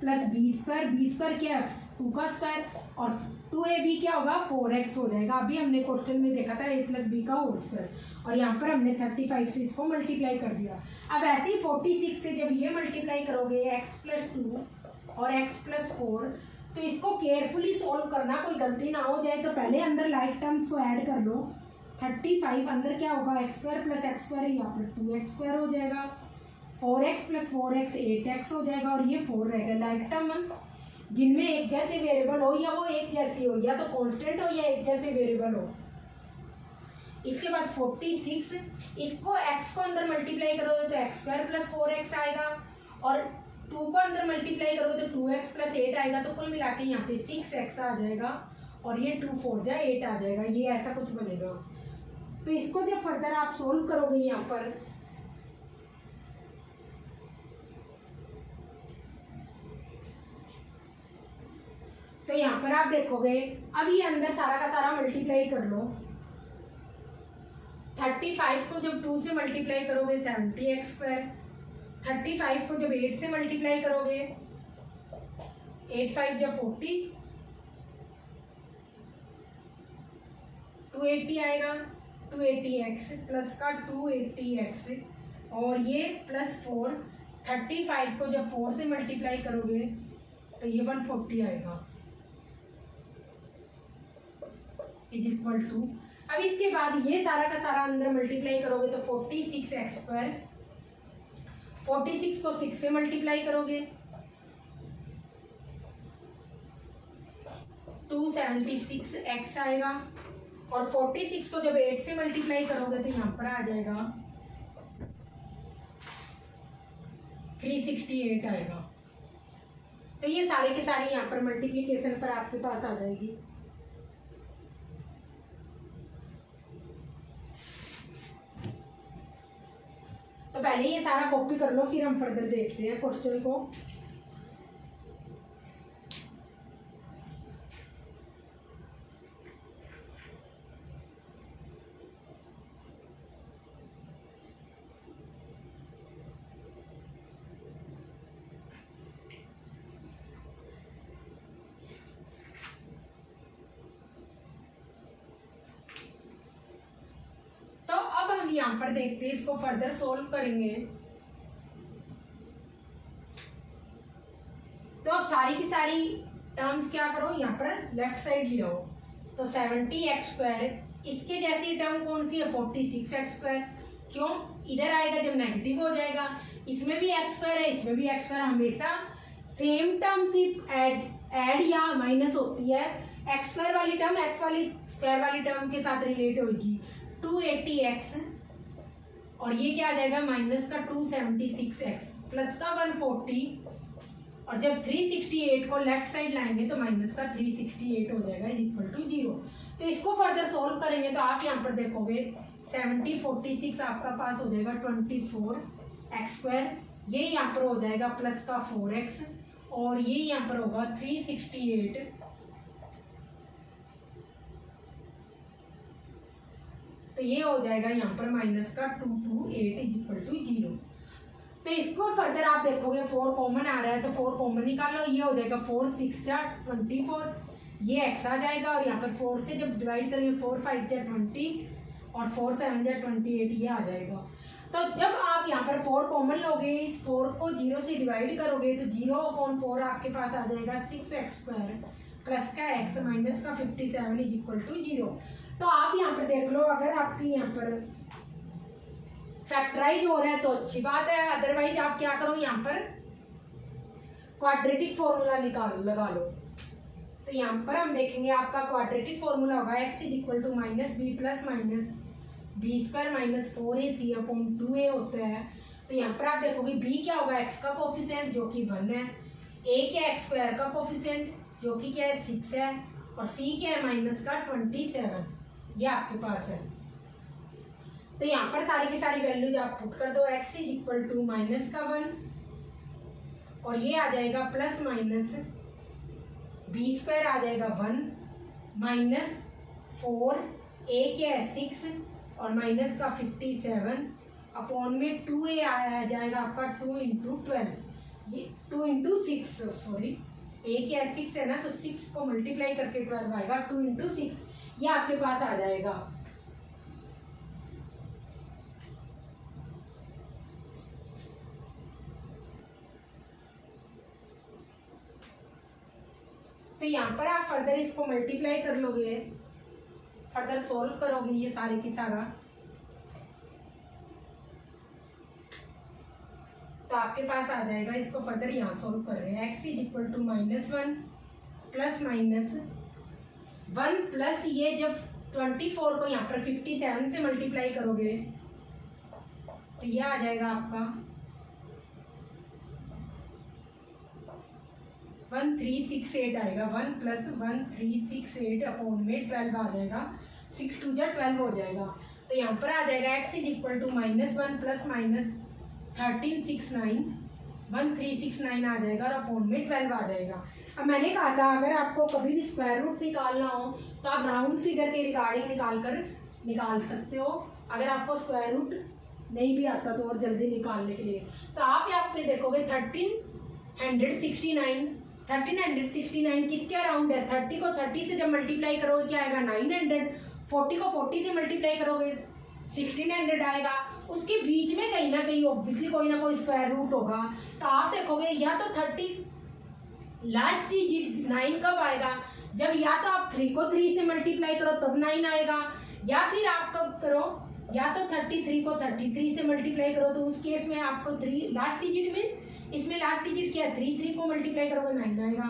Speaker 1: प्लस बी स्क्वायर क्या है 2 का स्क्वायर, और 2ab क्या होगा 4x हो जाएगा। अभी हमने क्वेश्चन में देखा था a प्लस बी का होल स्क्वायर, और यहाँ पर हमने 35 से इसको मल्टीप्लाई कर दिया। अब ऐसे ही 46 से जब ये मल्टीप्लाई करोगे x प्लस 2 और x प्लस 4, तो इसको केयरफुली सॉल्व करना, कोई गलती ना हो जाए। तो पहले अंदर लाइक टर्म्स को ऐड कर लो। 35 अंदर क्या होगा X square plus x square, यहाँ पर 2x स्क्वायर हो जाएगा। 4x प्लस 4x 8x हो जाएगा, और ये 4 रहेगा। लाइक टर्म जिनमें एक जैसे वेरिएबल हो, या वो एक जैसी हो, या तो कांस्टेंट हो या एक जैसे वेरिएबल हो। इसके बाद 46, इसको x को अंदर मल्टीप्लाई करोगे तो एक्स स्क्वायर प्लस 4x आएगा, और 2 को अंदर मल्टीप्लाई करोगे तो 2x प्लस 8 आएगा। तो कुल मिला के यहाँ पे 6x आ जाएगा, और ये 2 4 जा 8 आ जाएगा। ये ऐसा कुछ बनेगा। तो इसको जब फर्दर आप सोल्व करोगे यहाँ पर, तो यहाँ पर आप देखोगे अब ये अंदर सारा का सारा मल्टीप्लाई कर लो। 35 को जब 2 से मल्टीप्लाई करोगे 70x स्क्वायर, 35 को जब 8 से मल्टीप्लाई करोगे 8 5 जब 40, 280 आएगा। 280x प्लस का 280x, और ये प्लस 4, 35 को जब 4 से मल्टीप्लाई करोगे तो ये 140 आएगा इज इक्वल टू। अब इसके बाद ये सारा का सारा अंदर मल्टीप्लाई करोगे तो 46x स्क्वायर, 46 को 6 से मल्टीप्लाई करोगे 276x आएगा, और 46 को जब 8 से मल्टीप्लाई करोगे तो यहाँ पर आ जाएगा 368 आएगा। तो ये सारे के सारे यहाँ पर मल्टीप्लिकेशन पर आपके पास आ जाएगी। तो पहले ये सारा कॉपी कर लो, फिर हम फर्दर देखते हैं क्वेश्चन को। यहाँ पर देखते हैं, इसको फर्दर सोल्व करेंगे। तो अब सारी की सारी टर्म्स क्या करो, यहाँ पर लेफ्ट साइड ले आओ। तो 70x स्क्वायर, इसके जैसी टर्म कौन सी है 46x स्क्वायर। क्यों, इधर आएगा जब नेगेटिव हो जाएगा। इसमें भी x स्क्वायर है, इसमें भी x स्क्वायर, हमेशा सेम टर्म सिर्फ ऐड या माइनस होती है। x स्क्वायर वाली टर्म x वाली स्क्वायर वाली टर्म के साथ रिलेट होगी। 280x, और ये क्या आ जाएगा माइनस का 276x प्लस का 140, और जब 368 को लेफ्ट साइड लाएंगे तो माइनस का 368 हो जाएगा इज इक्वल टू 0। तो इसको फर्दर सोल्व करेंगे तो आप यहाँ पर देखोगे 70 46 आपका पास हो जाएगा 24x स्क्वायर, ये यहाँ पर हो जाएगा प्लस का 4x, और ये यहाँ पर होगा 368, तो ये हो जाएगा यहाँ पर माइनस का 228 इज इक्वल टू 0। तो इसको फर्दर आप देखोगे 4 कॉमन आ रहा है, तो 4 कॉमन निकालो, ये हो जाएगा 4 6 जा 24, ये x आ जाएगा, और यहाँ पर 4 से जब डिवाइड करेंगे 4 5 जा 20, और 4 7 जा 28, ये आ जाएगा। तो जब आप यहाँ पर 4 कॉमन लोगे, इस 4 को 0 से डिवाइड करोगे तो 0/4 आपके पास आ जाएगा 6x स्क्वायर प्लस का x माइनस का 57 इज इक्वल टू 0। तो आप यहाँ पर देख लो, अगर आपकी यहाँ पर फैक्टराइज हो रहा है तो अच्छी बात है, अदरवाइज आप क्या करो यहाँ पर क्वाड्रेटिक फॉर्मूला लगा लो। तो यहाँ पर हम देखेंगे आपका क्वाड्रेटिक फॉर्मूला होगा x is equal to minus B plus minus B square minus 4ac upon 2a होता है। तो यहाँ पर आप देखोगे b क्या होगा x का कोफिशिएंट जो कि 1 है, a क्या x स्क्वायर का कोफिशिएंट जो कि क्या है 6 है, और c क्या है माइनस का 27, ये आपके पास है। तो यहाँ पर सारी की सारी वैल्यूज आप पुट कर दो, x is equal to minus का 1, और ये आ जाएगा प्लस माइनस बी स्क्वायर आ जाएगा 1 माइनस 4, a क्या है 6, और माइनस का 57 अपॉन में 2a आ जाएगा आपका 2 × 12, ये 2 × 6, सॉरी ए क्या 6 है ना, तो 6 को मल्टीप्लाई करके 12 आएगा। 2 × 6 ये आपके पास आ जाएगा। तो यहाँ पर आप फर्दर इसको मल्टीप्लाई कर लोगे, फर्दर सोल्व करोगे ये सारे की सारा, तो आपके पास आ जाएगा। इसको फर्दर यहाँ सोल्व कर रहे हैं। x = -1 प्लस माइनस 1 प्लस ये जब 24 को यहाँ पर 57 से मल्टीप्लाई करोगे तो ये आ जाएगा आपका 1368 आएगा। 1 + 1368 अपॉन में 12 आ जाएगा। 6 × 2 = 12 हो जाएगा। तो यहाँ पर आ जाएगा x = -1 प्लस माइनस 1369 1369 आ जाएगा और अपॉन में 12 आ जाएगा। अब मैंने कहा था अगर आपको कभी भी स्क्वायर रूट निकालना हो तो आप राउंड फिगर के रिगार्डिंग निकाल सकते हो। अगर आपको स्क्वायर रूट नहीं भी आता तो और जल्दी निकालने के लिए, तो आप यहाँ पे देखोगे 1369 किसके अराउंड है। 30 को 30 से जब मल्टीप्लाई करोगे क्या आएगा 900, 40 को 40 से मल्टीप्लाई करोगे 1600 आएगा। उसके बीच में कहीं ना कहीं ऑब्वियसली कोई ना कोई स्क्वायर रूट होगा। तो आप देखोगे या तो 30 लास्ट डिजिट 9 कब आएगा, जब या तो आप 3 को 3 से मल्टीप्लाई करो तब 9 आएगा, या फिर आप कब करो या तो 33 को 33 से मल्टीप्लाई करो तो उस केस में आपको 3 लास्ट डिजिट में, इसमें लास्ट डिजिट क्या है 3 को मल्टीप्लाई करोगे 9 आएगा।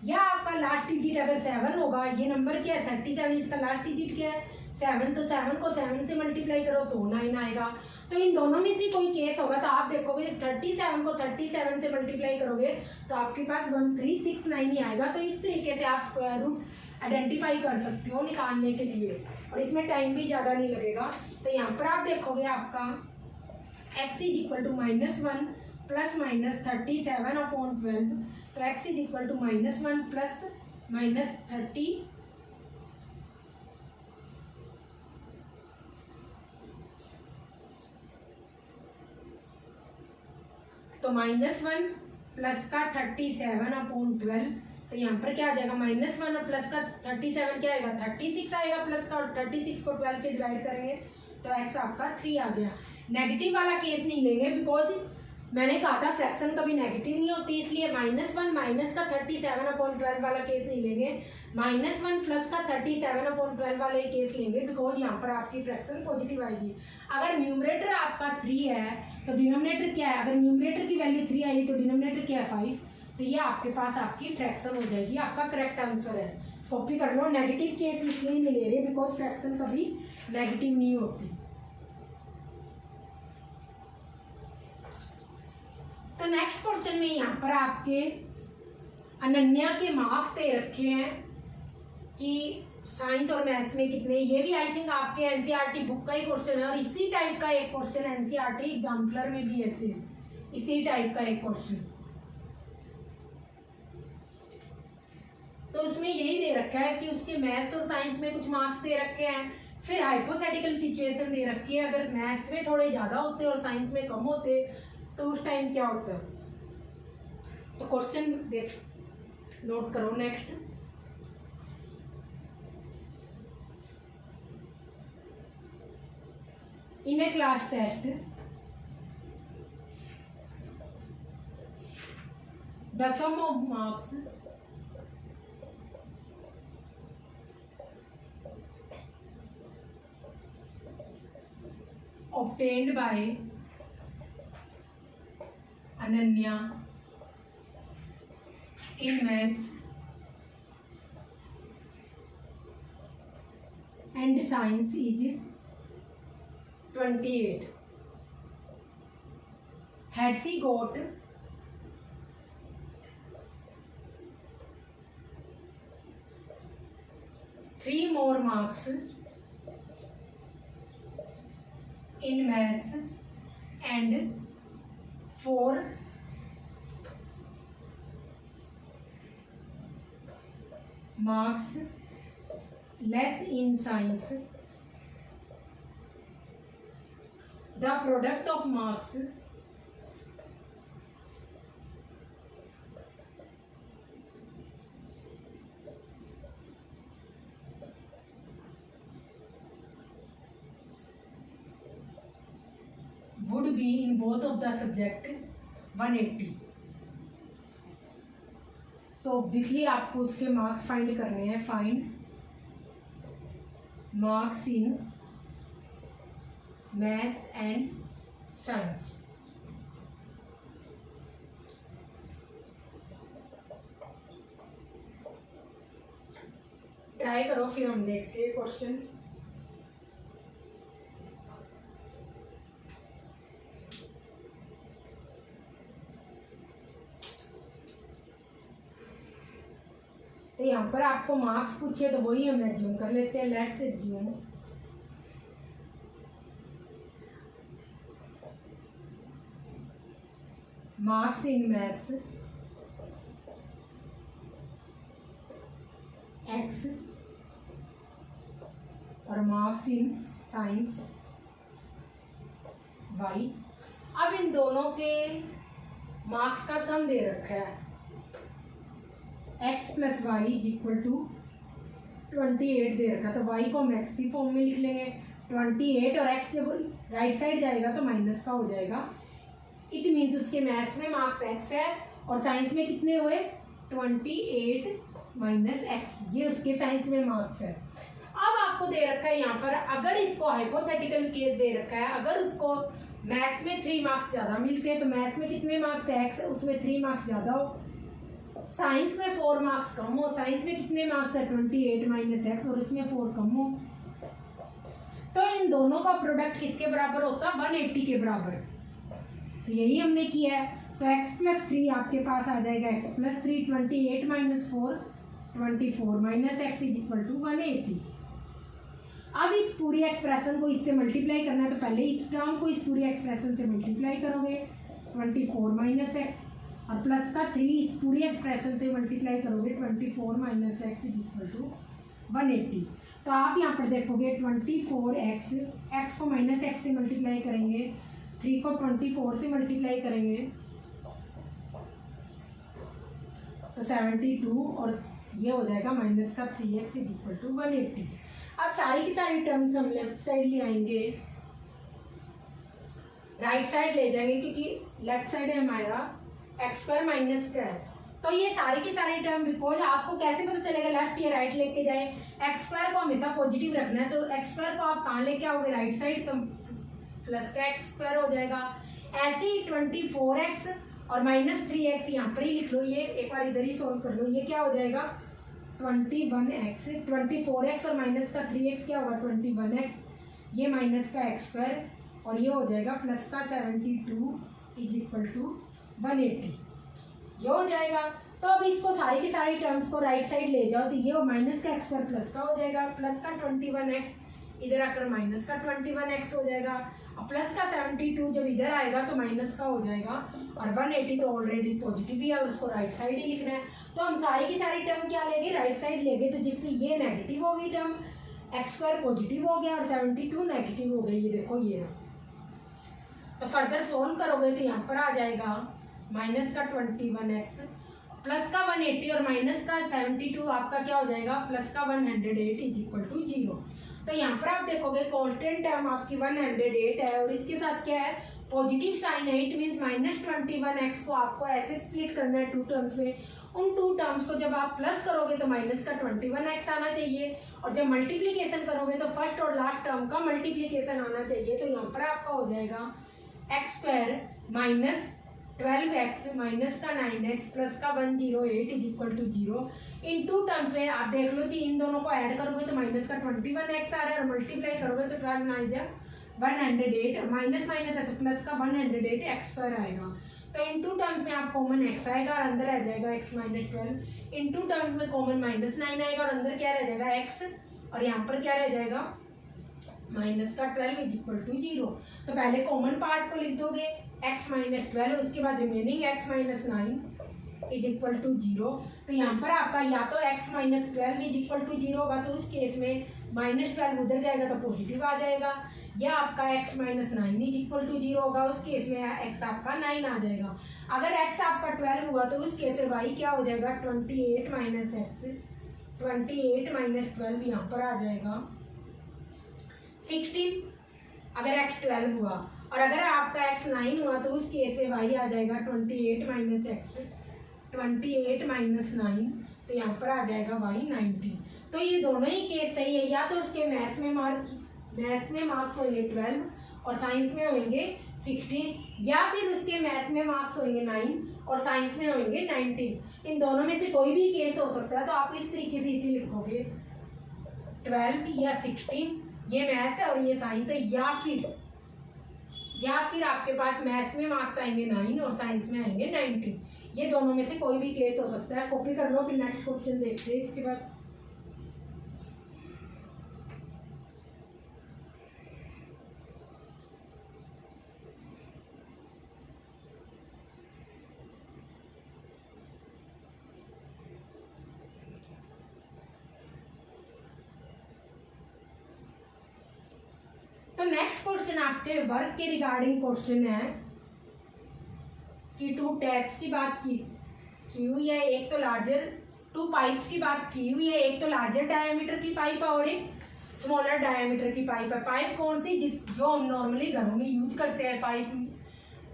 Speaker 1: या आपका लास्ट डिजिट अगर 7 होगा, ये नंबर क्या है 37, इसका लास्ट डिजिट क्या है 7, तो 7 को 7 से मल्टीप्लाई करो तो 9 आएगा। तो इन दोनों में से कोई केस होगा। तो आप देखोगे 37 को 37 से मल्टीप्लाई करोगे तो आपके पास 1369 ही आएगा। तो इस तरीके से आप स्क्वायर रूट आइडेंटिफाई कर सकते हो निकालने के लिए, और इसमें टाइम भी ज़्यादा नहीं लगेगा। तो यहाँ पर आप देखोगे आपका x = -1 प्लस माइनस 37 अपॉन 12, तो x = -1 प्लस माइनस 30 तो -1 प्लस का 37 अपॉन 12, तो यहाँ पर क्या आ जाएगा -1 और प्लस का 37 क्या आएगा 36 आएगा प्लस का, और 36 को 12 से डिवाइड करेंगे तो x आपका 3 आ गया। नेगेटिव वाला केस नहीं लेंगे बिकॉज मैंने कहा था फ्रैक्शन कभी नेगेटिव नहीं होती, इसलिए -1 माइनस का 37 अपॉन 12 वाला केस नहीं लेंगे। -1 प्लस का 37 अपॉन 12 वाले केस लेंगे बिकॉज यहाँ पर आपकी फ्रैक्शन पॉजिटिव आएगी। अगर न्यूमरेटर आपका 3 है तो डिनोमिनेटर क्या है, अगर न्यूमरेटर की वैल्यू 3 आई तो डिनोमिनेटर क्या है 5, तो ये आपके पास आपकी फ्रैक्शन हो जाएगी। आपका करेक्ट आंसर है। कॉपी कर लो। नेगेटिव केस इसलिए नहीं ले रहे बिकॉज फ्रैक्शन कभी नेगेटिव नहीं होती। तो नेक्स्ट क्वेश्चन में यहाँ पर आपके अनन्या के मार्क्स दे रखे हैं कि साइंस और मैथ्स में कितने। ये भी आई थिंक आपके एनसीईआरटी बुक का ही क्वेश्चन है, और इसी टाइप का एक क्वेश्चन एनसीईआरटी एग्जाम्पलर में भी ऐसे इसी टाइप का एक क्वेश्चन। तो उसमें यही दे रखा है कि उसके मैथ्स और साइंस में कुछ मार्क्स दे रखे हैं, फिर हाइपोथेटिकल सिचुएशन दे रखी है अगर मैथ्स में थोड़े ज़्यादा होते और साइंस में कम होते तो उस टाइम क्या होता है। तो क्वेश्चन देख नोट करो। Next, in a class test the sum of marks obtained by Ananya in maths and science is 28. Had she got 3 more marks in maths and 4 marks less in science, the product of marks would be in both of the subject 180। तो obviously आपको उसके marks find करने हैं। Find marks in maths and science. Try करो, फिर हम देखते हैं क्वेश्चन। तो यहाँ पर आपको मार्क्स पूछे तो वही हम एज्यूम कर लेते हैं। Let's assume marks in maths x और मार्क्स इन साइंस वाई। अब इन दोनों के मार्क्स का सम दे रखा है x plus y is equal to 28 दे रखा। तो y को हम x की फॉर्म में लिख लेंगे 28, और x जब राइट साइड जाएगा तो माइनस का हो जाएगा। इट मीन्स उसके मैथ्स में मार्क्स x है और साइंस में कितने हुए 28 माइनस x, ये उसके साइंस में मार्क्स है। अब आपको दे रखा है यहाँ पर, अगर इसको हाइपोथेटिकल केस दे रखा है, अगर उसको मैथ्स में 3 मार्क्स ज़्यादा मिलते हैं तो मैथ्स में कितने मार्क्स है x, उसमें 3 मार्क्स ज़्यादा हो, साइंस में 4 मार्क्स कम हो, साइंस में कितने मार्क्स है 28 माइनस एक्स और उसमें 4 कम हो, तो इन दोनों का प्रोडक्ट किसके बराबर होता है 180 के बराबर। तो यही हमने किया है। तो x प्लस 3 आपके पास आ जाएगा, x plus 3 28 minus 4 24 minus x is equal to 180। अब इस पूरी एक्सप्रेशन को इससे मल्टीप्लाई करना है, तो पहले इस टर्म को इस पूरी एक्सप्रेशन से मल्टीप्लाई करोगे 24 माइनस एक्स, और प्लस का 3 इस पूरी एक्सप्रेशन से मल्टीप्लाई करोगे 24 minus x is equal to 180। तो आप यहाँ पर देखोगे 24x, x को माइनस एक्स से मल्टीप्लाई करेंगे, 3 को 24 से मल्टीप्लाई करेंगे तो 72, और ये हो जाएगा माइनस का 3x इज इक्वल टू 180। अब सारी की सारी टर्म्स हम लेफ्ट साइड ले आएंगे, राइट साइड ले जाएंगे, क्योंकि लेफ्ट साइड है हमारा एक्स स्क्वायर माइनस का है। तो ये सारी की सारी टर्म, बिकॉज आपको कैसे पता चलेगा लेफ्ट या राइट लेके जाए, एक्स स्क्वायर को हमेशा पॉजिटिव रखना है, तो एक्स स्क्वायर को आप कहाँ लेके आओगे राइट साइड, तो प्लस का एक्स स्क्वायर हो जाएगा। ऐसे ही 24x और माइनस 3x यहाँ पर ही लिख लो, ये एक बार इधर ही सोल्व कर लो, ये क्या हो जाएगा 21x, 24x और माइनस का 3x क्या होगा 21x, ये माइनस का एक्स स्क्वायर और ये हो जाएगा प्लस का 72 इज इक्वल टू 180, ये हो जाएगा। तो अब इसको सारी की सारी टर्म्स को राइट साइड ले जाओ, तो ये माइनस का एक्स स्क्वायर प्लस का हो जाएगा, प्लस का 21x इधर आकर माइनस का 21x हो जाएगा, और प्लस का 72 जब इधर आएगा तो माइनस का हो जाएगा, और 180 तो ऑलरेडी पॉजिटिव ही है और उसको राइट साइड ही लिखना है। तो हम सारी की सारी टर्म क्या लेंगे राइट साइड लेंगे, तो जिससे ये नेगेटिव हो गई टर्म, एक्स स्क्वायर पॉजिटिव हो गया और 72 नेगेटिव हो गई, ये देखो ये। तो फर्दर सोल्व करोगे तो यहाँ पर आ जाएगा माइनस का 21x प्लस का 180 और माइनस का 72 आपका क्या हो जाएगा प्लस का 108 इज इक्वल टू 0। तो यहाँ पर आप देखोगे कांस्टेंट टर्म आपकी 108 है और इसके साथ क्या है पॉजिटिव साइन है, इट मीन्स माइनस 21x को आपको ऐसे स्प्लिट करना है 2 टर्म्स में। उन 2 टर्म्स को जब आप प्लस करोगे तो माइनस का 21x आना चाहिए, और जब मल्टीप्लीकेशन करोगे तो फर्स्ट और लास्ट टर्म का मल्टीप्लीकेशन आना चाहिए। तो यहाँ पर आपका हो जाएगा x square minus 12x minus का 9x प्लस का 108 इज इक्वल टू 0। इन 2 टर्म्स में आप देख लो जी, इन दोनों को ऐड करोगे तो माइनस का 21x आ रहा है और मल्टीप्लाई करोगे तो 12 9 108 और माइनस माइनस है तो प्लस का 108 एक्स स्क्वायर आएगा। तो इन 2 टर्म्स में आप कॉमन x आएगा और अंदर आ जाएगा x माइनस 12। इन 2 टर्म्स में कॉमन माइनस 9 आएगा और अंदर क्या रह जाएगा x, और यहाँ पर क्या रह जाएगा माइनस का 12 इज इक्वल टू 0। तो पहले कॉमन पार्ट को लिख दोगे x माइनस 12, उसके बाद remaining x minus 9 is equal to 0। तो यहाँ पर आपका या तो x minus 12 is equal to 0 होगा, तो उस केस में माइनस 12 उधर जाएगा तो पॉजिटिव आ जाएगा, या आपका x minus 9 is equal to 0 होगा, उस केस में x आपका 9 आ जाएगा। अगर x आपका 12 हुआ तो उस केस में y क्या हो जाएगा 28 माइनस एक्स, 28 माइनस 12 यहाँ पर आ जाएगा 16। अगर x 12 हुआ और अगर आपका x 9 हुआ तो उस केस में y आ जाएगा 28 माइनस एक्स, 28 माइनस 9, तो यहाँ पर आ जाएगा y 90। तो ये दोनों ही केस सही है, या तो उसके मैथ्स में मार्क्स होंगे 12 और साइंस में होंगे 16, या फिर उसके मैथ्स में मार्क्स होंगे 9 और साइंस में होंगे 19। इन दोनों में से कोई भी केस हो सकता है। तो आप इस तरीके से इसे लिखोगे 12 या 16, ये मैथ्स है और ये साइंस है, या फिर आपके पास मैथ्स में मार्क्स आएंगे 9 और साइंस में आएंगे 19। ये दोनों में से कोई भी केस हो सकता है। कॉपी कर लो, फिर नेक्स्ट क्वेश्चन देखते हैं इसके बाद। तो नेक्स्ट क्वेश्चन आपके वर्क के रिगार्डिंग क्वेश्चन है कि 2 टैप्स की बात की हुई है, एक तो लार्जर 2 पाइप्स की बात की हुई है, एक तो लार्जर डायमीटर की पाइप है और एक स्मॉलर डायमीटर की पाइप है। पाइप कौन सी, जो हम नॉर्मली घरों में यूज करते हैं, पाइप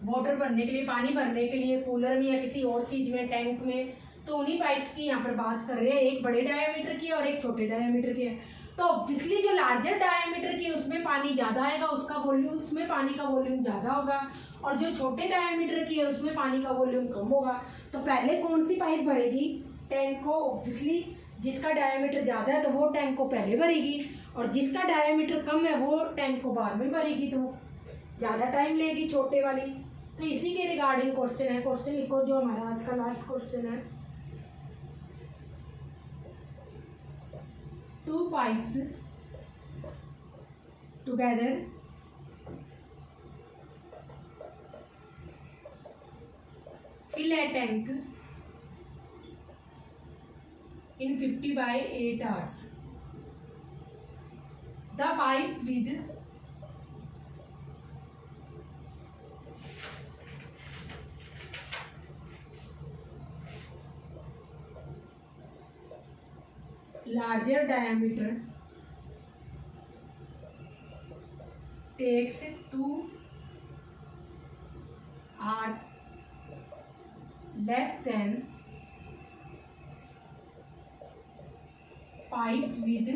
Speaker 1: वाटर भरने के लिए, पानी भरने के लिए, कूलर में या किसी और चीज में, टैंक में, तो उन्हीं पाइप्स की यहाँ पर बात कर रहे हैं। एक बड़े डायमीटर की और एक छोटे डायमीटर की है। तो ऑब्वियसली जो लार्जर डायमीटर की उसमें पानी ज़्यादा आएगा, उसका वॉल्यूम, उसमें पानी का वॉल्यूम ज़्यादा होगा, और जो छोटे डायमीटर की है उसमें पानी का वॉल्यूम कम होगा। तो पहले कौन सी पाइप भरेगी टैंक को? ऑब्वियसली जिसका डायमीटर ज़्यादा है तो वो टैंक को पहले भरेगी, और जिसका डायमीटर कम है वो टैंक को बाद में भरेगी, तो ज़्यादा टाइम लेगी छोटे वाली। तो इसी के रिगार्डिंग क्वेश्चन है। क्वेश्चन लिखो जो हमारा आज का लास्ट क्वेश्चन है। 2 pipes together fill a tank in 50 by 8 hours. The pipe with larger diameter takes 2 hours less than pipe with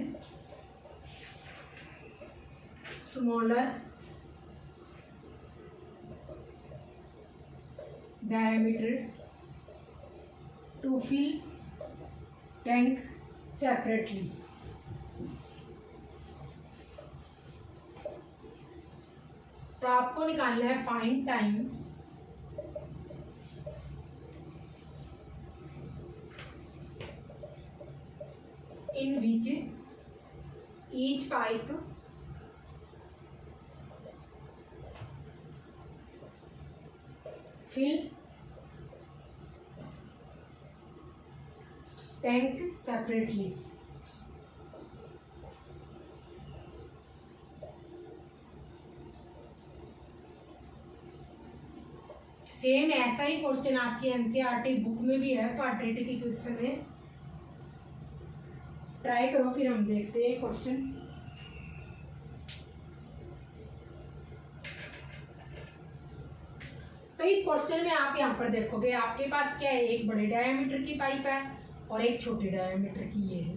Speaker 1: smaller diameter to fill tank separately. तो आपको निकालना है find time in which each pipe fill tank separately. Same ऐसा ही question आपकी NCERT book में भी है, क्वाड्रेटिक इक्वेशन में। ट्राई करो, फिर हम देखते हैं क्वेश्चन। तो इस क्वेश्चन में आप यहाँ पर देखोगे, आपके पास क्या है, एक बड़े डायमीटर की पाइप है और एक छोटे डायमीटर की ये है।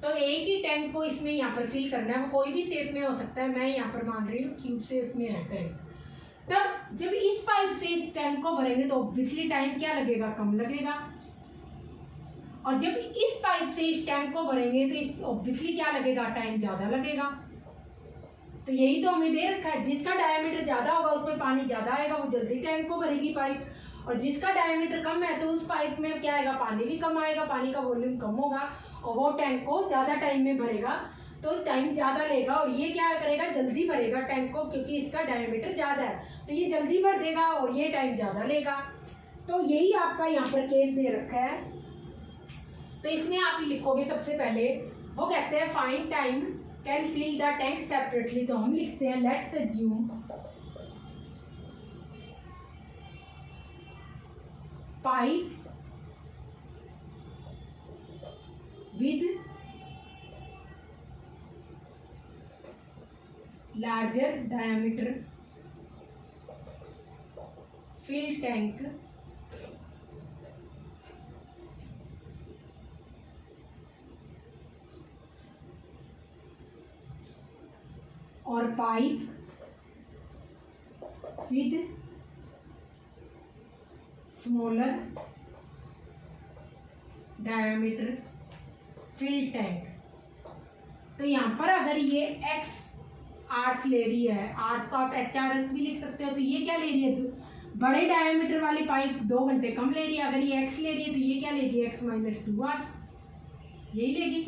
Speaker 1: तो एक ही टैंक को इसमें यहाँ पर फिल करना है, वो कोई भी शेप में हो सकता है। मैं यहाँ पर मान रही हूँ क्यूब शेप में है टैंक। तब जब इस पाइप से इस टैंक को भरेंगे तो ऑब्वियसली टाइम क्या लगेगा, कम लगेगा। और जब इस पाइप से इस टैंक को भरेंगे तो इस ऑब्वियसली क्या लगेगा, टाइम ज्यादा लगेगा। तो यही तो हमें दे रखा है, जिसका डायमीटर ज्यादा होगा उसमें पानी ज्यादा आएगा, वो जल्दी टैंक को भरेगी पाइप। और जिसका डायमीटर कम है तो उस पाइप में क्या आएगा, पानी भी कम आएगा, पानी का वॉल्यूम कम होगा और वो टैंक को ज्यादा टाइम में भरेगा, तो टाइम ज्यादा लेगा। और ये क्या करेगा, जल्दी भरेगा टैंक को, क्योंकि इसका डायमीटर ज्यादा है तो ये जल्दी भर देगा और ये टाइम ज्यादा लेगा। तो यही आपका यहाँ पर केस दे रखा है। तो इसमें आप लिखोगे सबसे पहले, वो कहते हैं find time can fill the tank separately. तो हम लिखते हैं let's assume pipe with larger diameter fill tank और pipe with smaller diameter fill tank. तो यहाँ पर अगर ये एक्स आर्स ले रही है, आर्स को आप एच आर एस भी लिख सकते हो, तो ये क्या ले रही है, बड़े डायमीटर वाली पाइप 2 घंटे कम ले रही है। अगर ये एक्स ले रही है तो ये क्या लेगी, एक्स माइनस 2 आर्स, यही लेगी।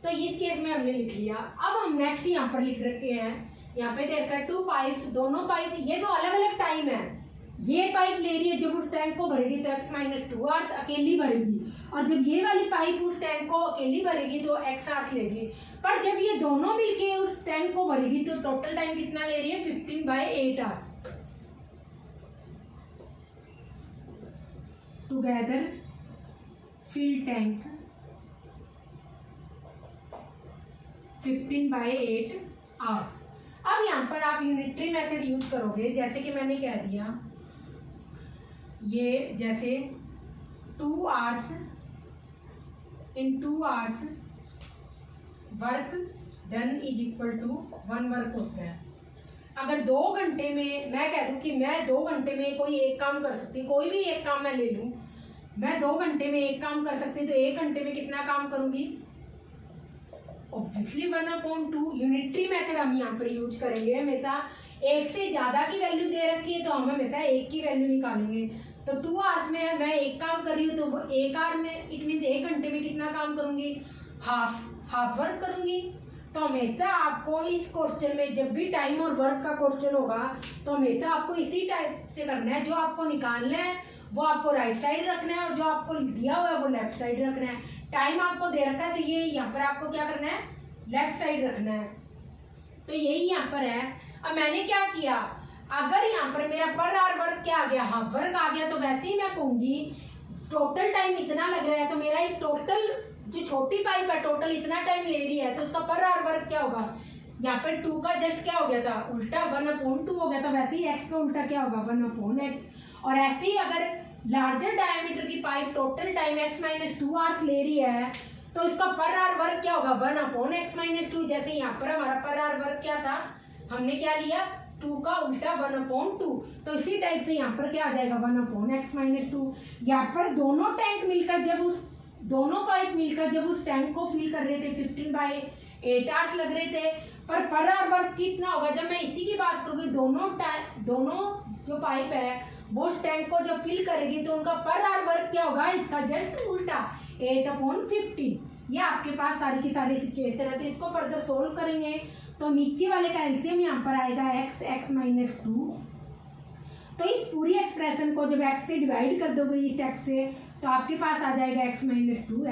Speaker 1: तो इस केस में हमने लिख लिया। अब हम नेक्स्ट यहाँ पर लिख रखे हैं, यहाँ पे दे रखा है 2 पाइप्स, दोनों पाइप ये तो अलग अलग टाइम है। ये पाइप ले रही है जब उस टैंक को भरेगी तो एक्स माइनस 2 आवर्स अकेली भरेगी, और जब ये वाली पाइप उस टैंक को अकेली भरेगी तो एक्स आवर्स लेगी। पर जब ये दोनों मिलके उस टैंक को भरेगी तो टोटल टाइम कितना ले रही है, 15/8 hours. Together fill tank 15/8 hours. अब यहाँ पर आप यूनिटरी मेथड यूज करोगे, जैसे कि मैंने कह दिया ये जैसे 2 hours in 2 hours work done is equal to 1 work होता है। अगर 2 घंटे में मैं कह दूं कि मैं 2 घंटे में कोई एक काम कर सकती, कोई भी एक काम मैं ले लूं, मैं 2 घंटे में एक काम कर सकती, तो 1 घंटे में कितना काम करूंगी, ऑब्वियसली 1/2। यूनिटरी मेथड हम यहाँ पर यूज करेंगे हमेशा। एक से ज्यादा की वैल्यू दे रखी है तो हम हमेशा एक की वैल्यू निकालेंगे। तो 2 आवर्स में मैं एक काम कर रही हूँ तो 1 आवर में इट मीन्स 1 घंटे में कितना काम करूंगी, हाफ वर्क करूंगी। तो हमेशा आपको इस क्वेश्चन में जब भी टाइम और वर्क का क्वेश्चन होगा तो हमेशा आपको इसी टाइप से करना है। जो आपको निकालना है वो आपको राइट साइड रखना है और जो आपको दिया हुआ है वो लेफ्ट साइड रखना है। टाइम आपको दे रखा है तो ये यहाँ पर आपको क्या करना है, लेफ्ट साइड रखना है। तो यही यहाँ पर है। अब मैंने क्या किया, अगर यहाँ पर मेरा पर आवर वर्क क्या आ गया, हाफ वर्क आ गया, तो वैसे ही मैं कहूंगी टोटल टाइम इतना लग रहा है, तो मेरा एक टोटल जो छोटी पाइप है टोटल इतना टाइम ले रही है, तो उसका पर आवर वर्क क्या होगा, यहाँ पर 2 का जस्ट क्या हो गया था, उल्टा 1/2 हो गया था। वैसे ही एक्स का उल्टा क्या होगा, 1/x। और ऐसे ही अगर लार्जर डायमीटर की pipe total time x minus 2 hours ले रही है तो इसका पर आवर वर्क क्या होगा, 1/x माइनस 2। जैसे यहाँ पर हमारा पर आवर वर्क क्या था, हमने क्या लिया, 2 का उल्टा 1/2। तो इसी टाइप से यहाँ पर क्या आ जाएगा, 1/x माइनस 2। यहाँ पर दोनों टैंक मिलकर जब उस दोनों पाइप मिलकर जब उस टैंक को फिल कर रहे थे 15/8 आवर्स लग रहे थे। पर आवर वर्क कितना होगा, जब मैं इसी की बात करूँगी, दोनों जो पाइप है वो उस टैंक को जब फिल करेगी तो उनका पर आवर वर्क क्या होगा, इसका जस्ट उल्टा 8/15। ये आपके पास सारी की सारी सिचुएशन है। तो इसको फर्दर सोल्व करेंगे तो नीचे वाले का एलसीएम यहाँ पर आएगा x माइनस 2। तो इस पूरी एक्सप्रेशन को जब x से डिवाइड कर दोगे इस x से, तो आपके पास आ जाएगा x माइनस 2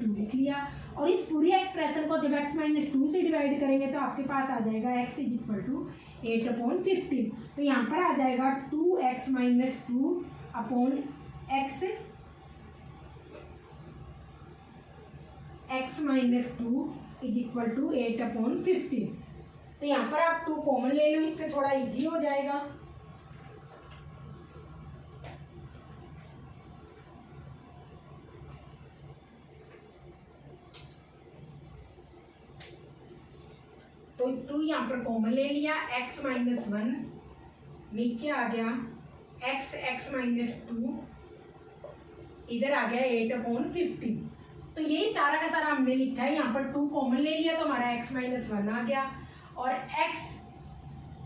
Speaker 1: लिख लिया। और इस पूरी एक्सप्रेशन को जब x माइनस 2 से डिवाइड करेंगे तो आपके पास आ जाएगा x इज इक्वल टू 8/15। तो यहाँ पर आ जाएगा 2x minus 2 upon x minus 2 is equal to 8/15। तो यहाँ पर आप 2 कॉमन ले लो, इससे थोड़ा इजी हो जाएगा। तो 2 यहाँ पर कॉमन ले लिया, x माइनस 1 नीचे आ गया, x माइनस 2 इधर आ गया 8/15। तो यही सारा का सारा हमने लिखा है। यहाँ पर 2 कॉमन ले लिया तो हमारा x माइनस 1 आ गया, और x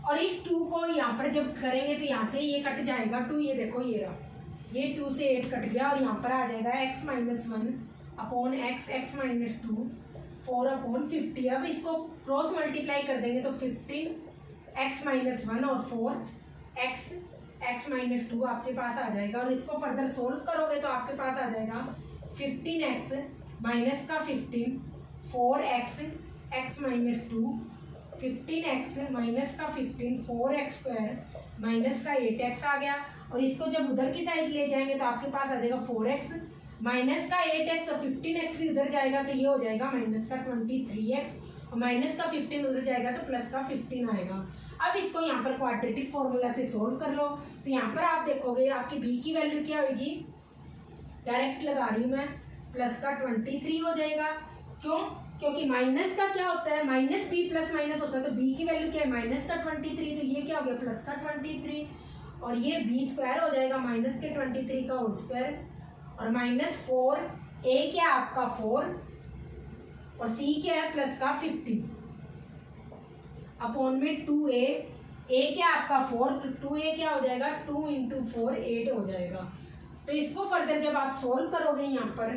Speaker 1: और इस 2 को यहाँ पर जब करेंगे तो यहाँ से ये कट जाएगा 2, ये देखो ये रहा, ये 2 से 8 कट गया, और यहाँ पर आ जाएगा x minus 1 upon x minus 2 4/50। अब इसको क्रॉस मल्टीप्लाई कर देंगे तो 15x माइनस 1 और 4x माइनस 2 आपके पास आ जाएगा। और इसको फर्दर सोल्व करोगे तो आपके पास आ जाएगा 15x माइनस का 15 4x माइनस 2 15x माइनस का 15 4x स्क्वायर माइनस का 8x आ गया। और इसको जब उधर की साइड ले जाएंगे तो आपके पास आ जाएगा 4x माइनस का 8x और 15x भी उधर जाएगा तो ये हो जाएगा माइनस का 23x, और माइनस का 15 उधर जाएगा तो प्लस का 15 आएगा। अब इसको यहाँ पर क्वाड्रेटिक फॉर्मूला से सोल्व कर लो। तो यहाँ पर आप देखोगे आपकी बी की वैल्यू क्या होगी, डायरेक्ट लगा रही हूँ मैं, प्लस का 23 हो जाएगा। क्यों? क्योंकि माइनस का क्या होता है, माइनस बी प्लस माइनस होता है, तो बी की वैल्यू क्या है, माइनस का 23, तो ये क्या हो गया, प्लस का 23, और ये बी स्क्वायर हो जाएगा माइनस के 23 का होल स्क्वायर, और -4 ए क्या है आपका 4 और सी क्या है प्लस का 15 अपॉन में 2a, ए क्या है आपका 4, तो 2a क्या हो जाएगा, 2 × 4 8 हो जाएगा। तो इसको फर्दर जब आप सोल्व करोगे यहाँ पर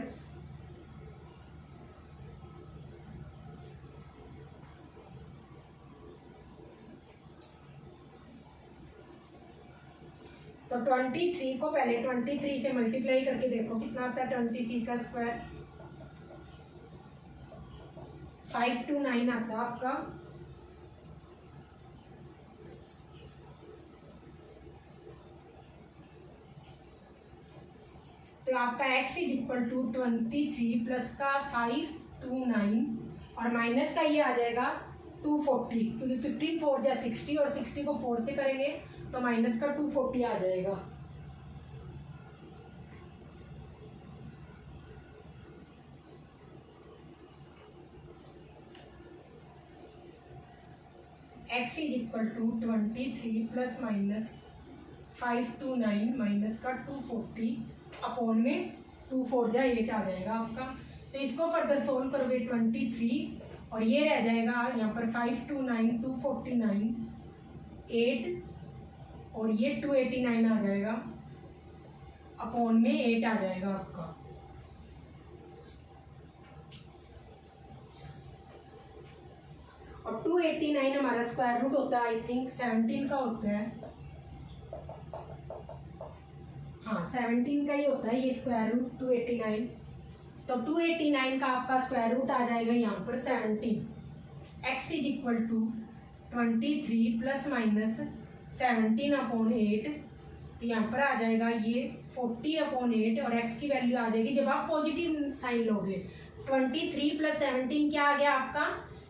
Speaker 1: तो 23 को पहले 23 से मल्टीप्लाई करके देखो कितना आता है, 23 का स्क्वायर 529 आता है आपका। तो आपका x = 23 प्लस का 529 और माइनस का ये आ जाएगा 240, क्योंकि 15 4 या 60 और 60 को 4 से करेंगे तो माइनस का 240 आ जाएगा। x = 23 प्लस माइनस 529 माइनस का 240 अपॉन में 2 4 या 8 आ जाएगा आपका। तो इसको फर्दर सोल्व करोगे 23 और ये रह जाएगा यहाँ पर 529 249 8 और ये 289 आ जाएगा अपॉन में 8 आ जाएगा आपका। और 289 हमारा स्क्वायर रूट होता है, आई थिंक 17 का होता है, हाँ 17 का ही होता है ये स्क्वायर रूट 289। तो 289 का आपका स्क्वायर रूट आ जाएगा यहाँ पर 17। x = 23 प्लस माइनस 17 अपॉन 8, तो यहाँ पर आ जाएगा ये 40 अपॉन 8 और x की वैल्यू आ जाएगी जब आप पॉजिटिव साइन लोगे। 23 प्लस 17 क्या आ गया आपका,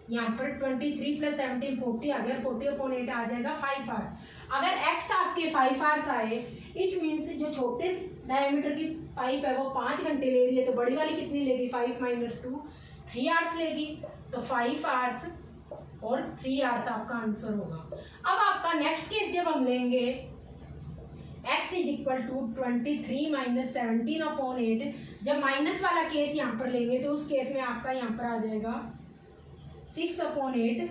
Speaker 1: यहाँ पर 23 प्लस 17 40 आ गया, 40 अपॉन 8 आ जाएगा 5 आवर्स। अगर x आपके 5 आवर्स आए इट मीन्स जो छोटे डायमीटर की पाइप है वो 5 घंटे ले रही है, तो बड़ी वाली कितनी लेगी, 5 - 2 3 आवर्स लेगी। तो 5 आवर्स और 3 आवर्स आपका आंसर होगा। अब आपका नेक्स्ट केस जब हम लेंगे x = 23 - 17 अपॉन 8, जब माइनस वाला केस यहाँ पर लेंगे तो उस केस में आपका यहाँ पर आ जाएगा 6 अपॉन 8।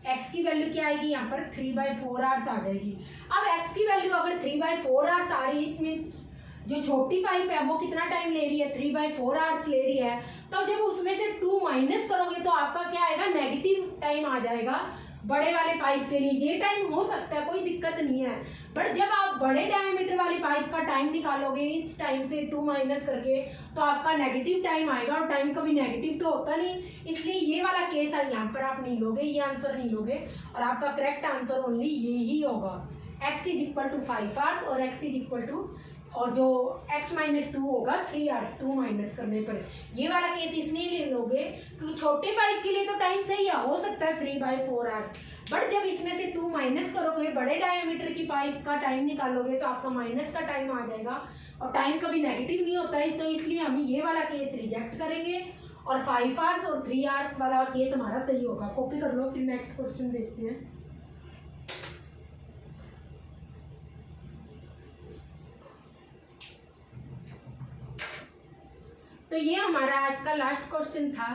Speaker 1: x की वैल्यू क्या आएगी यहाँ पर 3/4 आवर्स आ जाएगी। अब x की वैल्यू अगर 3/4 आवर्स आ रही है इसमें जो छोटी पाइप है वो कितना टाइम ले रही है, 3/4 आवर्स ले रही है, तो जब उसमें से 2 माइनस करोगे तो आपका क्या आएगा, नेगेटिव टाइम आ जाएगा बड़े वाले पाइप के लिए। ये टाइम हो सकता है, कोई दिक्कत नहीं है, बट जब आप बड़े डायमीटर वाली पाइप का टाइम निकालोगे इस टाइम से 2 माइनस करके तो आपका नेगेटिव टाइम आएगा, और टाइम कभी नेगेटिव तो होता नहीं, इसलिए ये वाला केस है यहाँ पर आप नहीं लोगे, ये आंसर नहीं लोगे, और आपका करेक्ट आंसर ओनली ये ही होगा। x = 5 आवर्स और x और जो x - 2 होगा 3 आवर्स 2 माइनस करने पर। ये वाला केस इसलिए ले लोगे क्योंकि छोटे पाइप के लिए तो टाइम सही है, हो सकता है 3/4 आवर्स, बट जब इसमें से 2 माइनस करोगे बड़े डायमीटर की पाइप का टाइम निकालोगे तो आपका माइनस का टाइम आ जाएगा, और टाइम कभी नेगेटिव नहीं होता है, तो इसलिए हम ये वाला केस रिजेक्ट करेंगे और 5 आवर्स और 3 आवर्स वाला केस हमारा सही होगा। कॉपी कर लो, फिर नेक्स्ट क्वेश्चन देखते हैं। तो ये हमारा आज का लास्ट क्वेश्चन था।